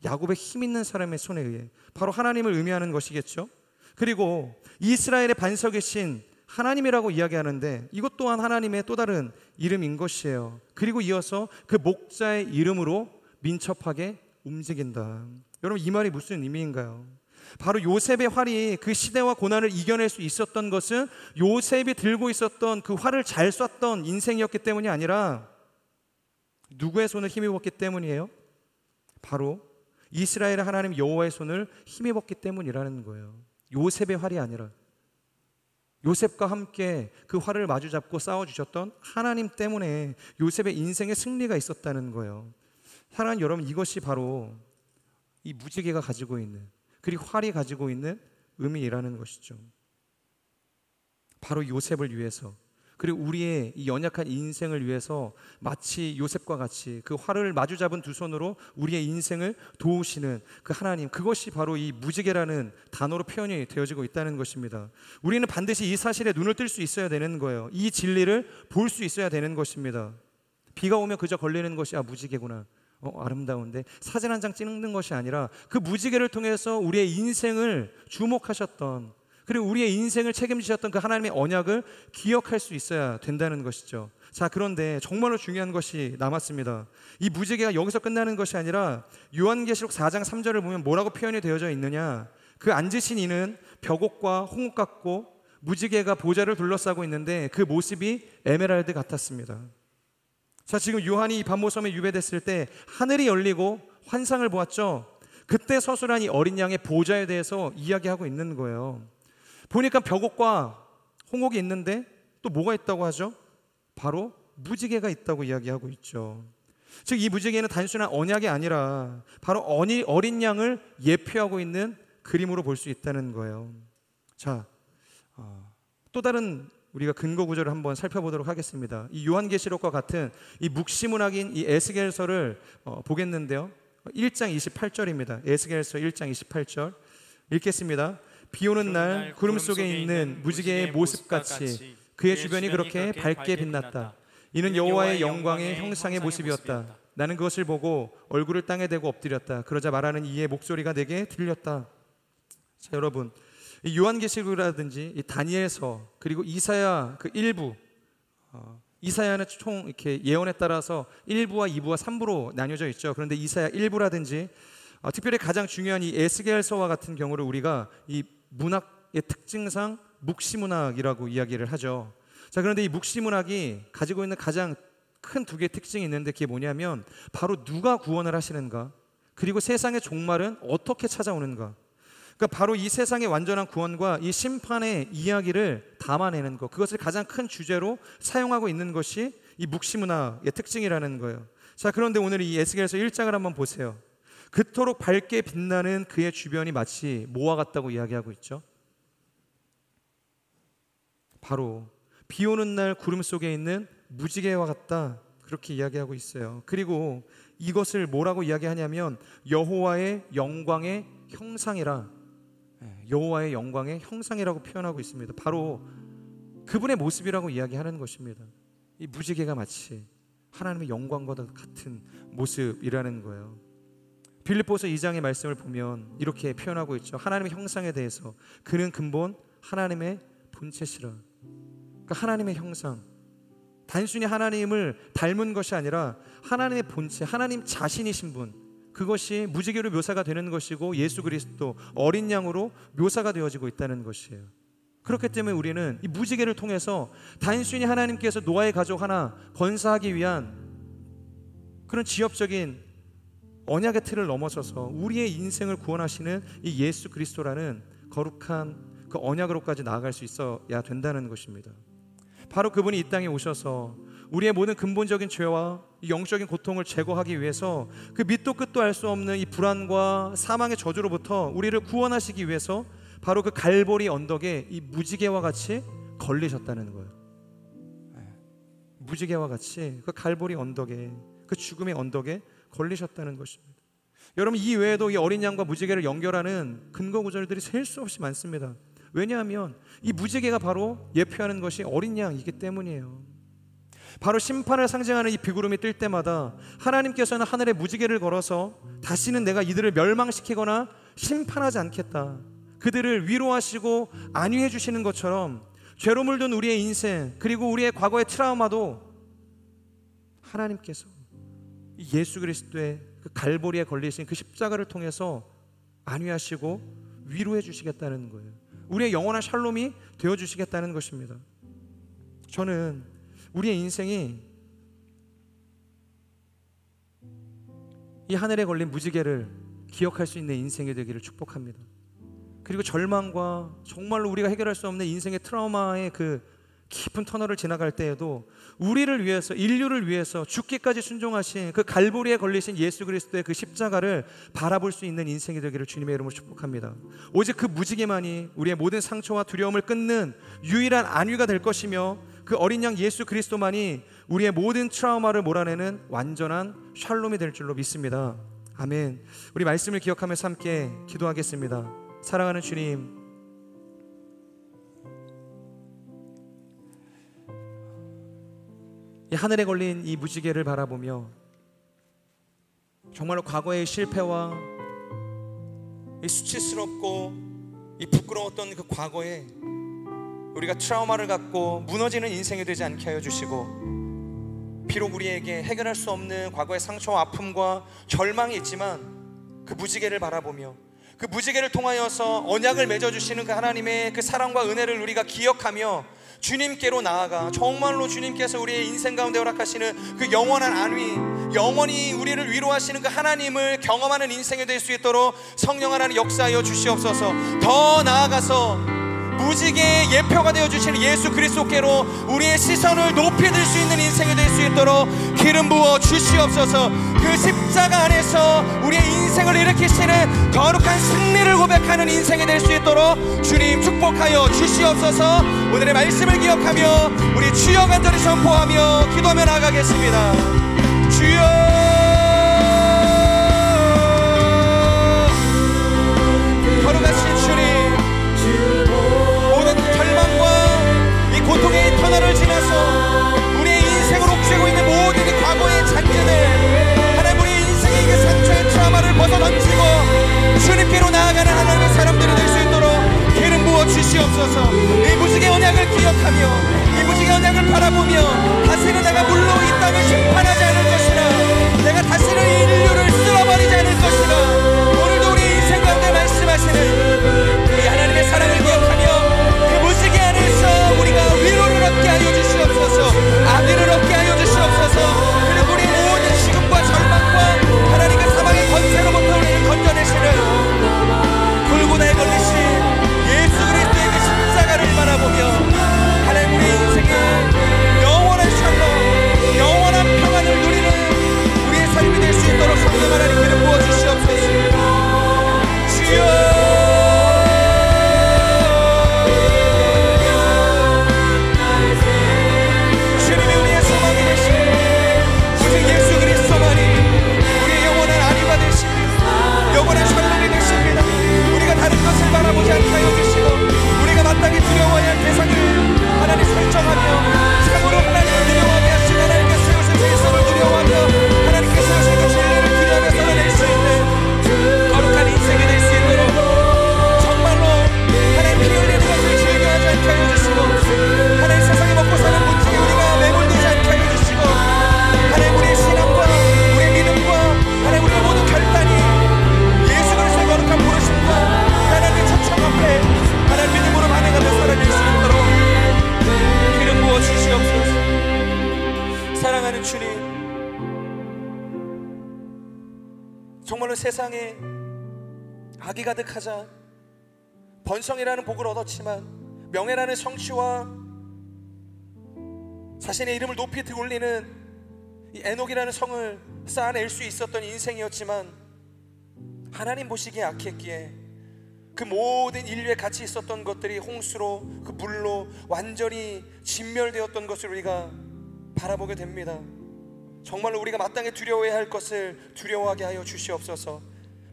야곱의 힘 있는 사람의 손에 의해 바로 하나님을 의미하는 것이겠죠. 그리고 이스라엘의 반석이신 하나님이라고 이야기하는데 이것 또한 하나님의 또 다른 이름인 것이에요. 그리고 이어서 그 목자의 이름으로 민첩하게 움직인다. 여러분, 이 말이 무슨 의미인가요? 바로 요셉의 활이 그 시대와 고난을 이겨낼 수 있었던 것은 요셉이 들고 있었던 그 활을 잘 쐈던 인생이었기 때문이 아니라 누구의 손을 힘입었기 때문이에요? 바로 이스라엘의 하나님 여호와의 손을 힘입었기 때문이라는 거예요. 요셉의 활이 아니라 요셉과 함께 그 활을 마주잡고 싸워주셨던 하나님 때문에 요셉의 인생에 승리가 있었다는 거예요. 사랑하는 여러분, 이것이 바로 이 무지개가 가지고 있는, 그리고 활이 가지고 있는 의미라는 것이죠. 바로 요셉을 위해서, 그리고 우리의 이 연약한 인생을 위해서 마치 요셉과 같이 그 활을 마주잡은 두 손으로 우리의 인생을 도우시는 그 하나님, 그것이 바로 이 무지개라는 단어로 표현이 되어지고 있다는 것입니다. 우리는 반드시 이 사실에 눈을 뜰 수 있어야 되는 거예요. 이 진리를 볼 수 있어야 되는 것입니다. 비가 오면 그저 걸리는 것이 무지개구나, 아름다운데, 사진 한 장 찍는 것이 아니라 그 무지개를 통해서 우리의 인생을 주목하셨던, 그리고 우리의 인생을 책임지셨던 그 하나님의 언약을 기억할 수 있어야 된다는 것이죠. 자, 그런데 정말로 중요한 것이 남았습니다. 이 무지개가 여기서 끝나는 것이 아니라 요한계시록 4장 3절을 보면 뭐라고 표현이 되어져 있느냐, 그 앉으신 이는 벽옥과 홍옥 같고 무지개가 보좌를 둘러싸고 있는데 그 모습이 에메랄드 같았습니다. 자, 지금 요한이 이 반모섬에 유배됐을 때 하늘이 열리고 환상을 보았죠. 그때 서술한 이 어린 양의 보좌에 대해서 이야기하고 있는 거예요. 보니까 벽옥과 홍옥이 있는데 또 뭐가 있다고 하죠? 바로 무지개가 있다고 이야기하고 있죠. 즉, 이 무지개는 단순한 언약이 아니라 바로 어린 양을 예표하고 있는 그림으로 볼 수 있다는 거예요. 자, 또 다른 우리가 근거 구절을 한번 살펴보도록 하겠습니다. 이 요한계시록과 같은 이 묵시문학인 이 에스겔서를 보겠는데요. 1장 28절입니다. 에스겔서 1장 28절 읽겠습니다. 비 오는 날 구름 속에 있는 무지개의 모습같이 그의 주변이 그렇게 밝게 빛났다. 이는 여호와의 영광의 형상의 모습이었다. 나는 그것을 보고 얼굴을 땅에 대고 엎드렸다. 그러자 말하는 이의 목소리가 내게 들렸다. 자, 여러분, 이 요한계시록이라든지 이 다니엘서, 그리고 이사야 그 일부, 이사야는 총 이렇게 예언에 따라서 1부와 2부와 3부로 나뉘어져 있죠. 그런데 이사야 1부라든지 특별히 가장 중요한 이 에스겔서와 같은 경우를 우리가 이 문학의 특징상 묵시문학이라고 이야기를 하죠. 자, 그런데 이 묵시문학이 가지고 있는 가장 큰 두 개의 특징이 있는데 그게 뭐냐면 바로 누가 구원을 하시는가, 그리고 세상의 종말은 어떻게 찾아오는가. 그러니까 바로 이 세상의 완전한 구원과 이 심판의 이야기를 담아내는 것, 그것을 가장 큰 주제로 사용하고 있는 것이 이 묵시문학의 특징이라는 거예요. 자, 그런데 오늘 이 에스겔서 1장을 한번 보세요. 그토록 밝게 빛나는 그의 주변이 마치 뭐와 같다고 이야기하고 있죠? 바로 비 오는 날 구름 속에 있는 무지개와 같다, 그렇게 이야기하고 있어요. 그리고 이것을 뭐라고 이야기하냐면 여호와의 영광의 형상이라, 여호와의 영광의 형상이라고 표현하고 있습니다. 바로 그분의 모습이라고 이야기하는 것입니다. 이 무지개가 마치 하나님의 영광과 같은 모습이라는 거예요. 빌립보서 2장의 말씀을 보면 이렇게 표현하고 있죠. 하나님의 형상에 대해서 그는 근본 하나님의 본체시라. 그러니까 하나님의 형상, 단순히 하나님을 닮은 것이 아니라 하나님의 본체, 하나님 자신이신 분, 그것이 무지개로 묘사가 되는 것이고 예수 그리스도 어린 양으로 묘사가 되어지고 있다는 것이에요. 그렇기 때문에 우리는 이 무지개를 통해서 단순히 하나님께서 노아의 가족 하나 건사하기 위한 그런 지엽적인 언약의 틀을 넘어서서 우리의 인생을 구원하시는 이 예수 그리스도라는 거룩한 그 언약으로까지 나아갈 수 있어야 된다는 것입니다. 바로 그분이 이 땅에 오셔서 우리의 모든 근본적인 죄와 이 영적인 고통을 제거하기 위해서 그 밑도 끝도 알 수 없는 이 불안과 사망의 저주로부터 우리를 구원하시기 위해서 바로 그 갈보리 언덕에 이 무지개와 같이 걸리셨다는 거예요. 무지개와 같이 그 갈보리 언덕에, 그 죽음의 언덕에 걸리셨다는 것입니다. 여러분, 이 외에도 이 어린 양과 무지개를 연결하는 근거 구절들이 셀 수 없이 많습니다. 왜냐하면 이 무지개가 바로 예표하는 것이 어린 양이기 때문이에요. 바로 심판을 상징하는 이 비구름이 뜰 때마다 하나님께서는 하늘에 무지개를 걸어서 다시는 내가 이들을 멸망시키거나 심판하지 않겠다, 그들을 위로하시고 안위해 주시는 것처럼 죄로 물든 우리의 인생, 그리고 우리의 과거의 트라우마도 하나님께서 예수 그리스도의 그 갈보리에 걸리신 그 십자가를 통해서 안위하시고 위로해 주시겠다는 거예요. 우리의 영원한 샬롬이 되어 주시겠다는 것입니다. 저는 우리의 인생이 이 하늘에 걸린 무지개를 기억할 수 있는 인생이 되기를 축복합니다. 그리고 절망과 정말로 우리가 해결할 수 없는 인생의 트라우마의 그 깊은 터널을 지나갈 때에도 우리를 위해서, 인류를 위해서 죽기까지 순종하신 그 갈보리에 걸리신 예수 그리스도의 그 십자가를 바라볼 수 있는 인생이 되기를 주님의 이름으로 축복합니다. 오직 그 무지개만이 우리의 모든 상처와 두려움을 끊는 유일한 안위가 될 것이며, 그 어린 양 예수 그리스도만이 우리의 모든 트라우마를 몰아내는 완전한 샬롬이 될 줄로 믿습니다. 아멘. 우리 말씀을 기억하면서 함께 기도하겠습니다. 사랑하는 주님, 이 하늘에 걸린 이 무지개를 바라보며 정말로 과거의 실패와 이 수치스럽고 이 부끄러웠던 그 과거에 우리가 트라우마를 갖고 무너지는 인생이 되지 않게 하여 주시고, 비록 우리에게 해결할 수 없는 과거의 상처와 아픔과 절망이 있지만 그 무지개를 바라보며 그 무지개를 통하여서 언약을 맺어주시는 그 하나님의 그 사랑과 은혜를 우리가 기억하며 주님께로 나아가 정말로 주님께서 우리의 인생 가운데 허락하시는 그 영원한 안위, 영원히 우리를 위로하시는 그 하나님을 경험하는 인생이 될 수 있도록 성령 하나님 역사하여 주시옵소서. 더 나아가서 무지개의 예표가 되어주시는 예수 그리스도께로 우리의 시선을 높이 들 수 있는 인생이 될 수 있도록 기름 부어 주시옵소서. 그 십자가 안에서 우리의 인생을 일으키시는 거룩한 승리를 고백하는 인생이 될 수 있도록 주님 축복하여 주시옵소서. 오늘의 말씀을 기억하며 우리 주여 간절히 선포하며 기도하며 나아가겠습니다. 주여, 거룩하신 주님, 고통의 터널을 지나서 우리의 인생을 옥죄고 있는 모든 이 과거의 잔재들, 하나님 우리의 인생의 그 상처의 트라우마를 벗어던지고 주님께로 나아가는 하나님의 사람들이 될 수 있도록 기름 부어 주시옵소서. 이 무지개 언약을 기억하며 이 무지개 언약을 바라보며 다시는 내가 물로 이 땅을 심판하지 않을 것이라, 내가 다시는 이 인류를 쓸어버리지 않을 것이라, 오늘도 우리 인생 가운데 말씀하시는 이 하나님의 사랑을 기억하며 무지개 안에서 우리가 위로를 얻게 하여 주시옵소서. 안위를 얻게 하여 주시옵소서. 그리고 우리 모든 시금과 절망과 하나님의 사망의 권세로부터 우리를 건져내시는 골고다에 걸리신 예수 그리스도의 그 십자가를 바라보며 하나님 우리 인생의 영원한 샬롬, 영원한 평안을 누리는 우리의 삶이 될 수 있도록 성령 하나님께로 부어주시옵소서. 주여, 영원한 샬롬이 되십니다. 우리가 다른 것을 바라보지 않게 하여 주시고 우리가 마땅히 두려워해야 할 대상을 하나님 설정하며 참으로 하나님을 두려워하게 하시고 하나님께 세우신 질서를 두려워하며 하나님께 세우신 그 진리를 기대하며 살아낼 수 있는 거룩한 인생이 될 수 있도록 정말로 하나님 피 흘리는 것을 즐겨하지 않게 하여 주시고 하나님 세상에 먹고 사는 문제에 우리가 매몰되지 않게 하여 주시고 하나님 우리의 신앙과 우리의 믿음과 하나님 우리의 모든 결단이 거룩한 부르심과 하나님의 초청 앞에 하나님 믿음으로 반응하며 살아낼 수 있도록 기름 부어 주시옵소서. 사랑하는 주님, 정말로 세상에 악이 가득하자 번성이라는 복을 얻었지만 명예라는 성취와 자신의 이름을 높이 올리는 이 에녹이라는 성을 쌓아낼 수 있었던 인생이었지만 하나님 보시기에 악했기에 그 모든 인류에 같이 있었던 것들이 홍수로, 그 물로 완전히 진멸되었던 것을 우리가 바라보게 됩니다. 정말로 우리가 마땅히 두려워해야 할 것을 두려워하게 하여 주시옵소서.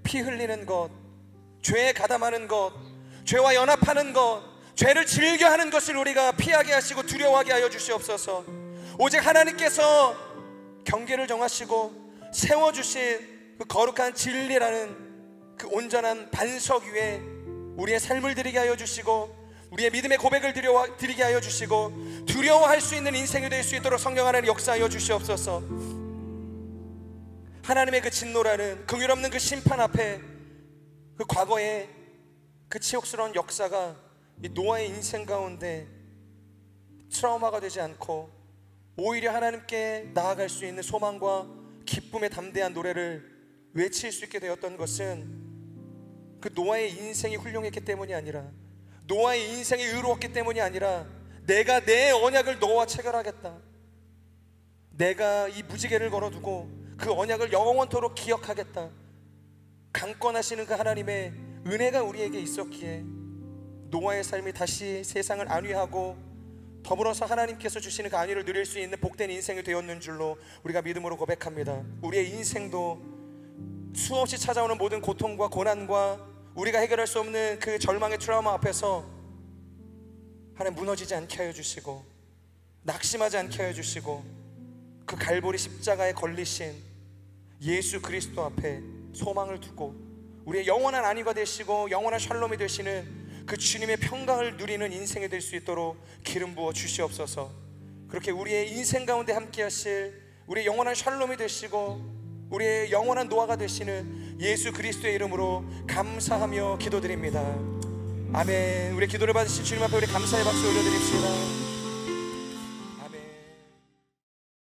피 흘리는 것, 죄에 가담하는 것, 죄와 연합하는 것, 죄를 즐겨하는 것을 우리가 피하게 하시고 두려워하게 하여 주시옵소서. 오직 하나님께서 경계를 정하시고 세워주신 그 거룩한 진리라는 그 온전한 반석 위에 우리의 삶을 드리게 하여 주시고, 우리의 믿음의 고백을 드리게 하여 주시고, 두려워할 수 있는 인생이 될 수 있도록 성령 하나님 역사하여 주시옵소서. 하나님의 그 진노라는 긍휼없는 그 심판 앞에 그 과거의 그 치욕스러운 역사가 이 노아의 인생 가운데 트라우마가 되지 않고 오히려 하나님께 나아갈 수 있는 소망과 기쁨의 담대한 노래를 외칠 수 있게 되었던 것은 그 노아의 인생이 훌륭했기 때문이 아니라, 노아의 인생이 의로웠기 때문이 아니라, 내가 내 언약을 너와 체결하겠다, 내가 이 무지개를 걸어두고 그 언약을 영원토록 기억하겠다, 강권하시는 그 하나님의 은혜가 우리에게 있었기에 노아의 삶이 다시 세상을 안위하고 더불어서 하나님께서 주시는 그 안위를 누릴 수 있는 복된 인생이 되었는 줄로 우리가 믿음으로 고백합니다. 우리의 인생도 수없이 찾아오는 모든 고통과 고난과 우리가 해결할 수 없는 그 절망의 트라우마 앞에서 하나님 무너지지 않게 하여 주시고, 낙심하지 않게 하여 주시고, 그 갈보리 십자가에 걸리신 예수 그리스도 앞에 소망을 두고 우리의 영원한 안위가 되시고 영원한 샬롬이 되시는 그 주님의 평강을 누리는 인생이 될 수 있도록 기름 부어 주시옵소서. 그렇게 우리의 인생 가운데 함께 하실 우리의 영원한 샬롬이 되시고 우리의 영원한 노아가 되시는 예수 그리스도의 이름으로 감사하며 기도드립니다. 아멘. 우리 기도를 받으신 주님 앞에 우리 감사의 박수 올려드립시다.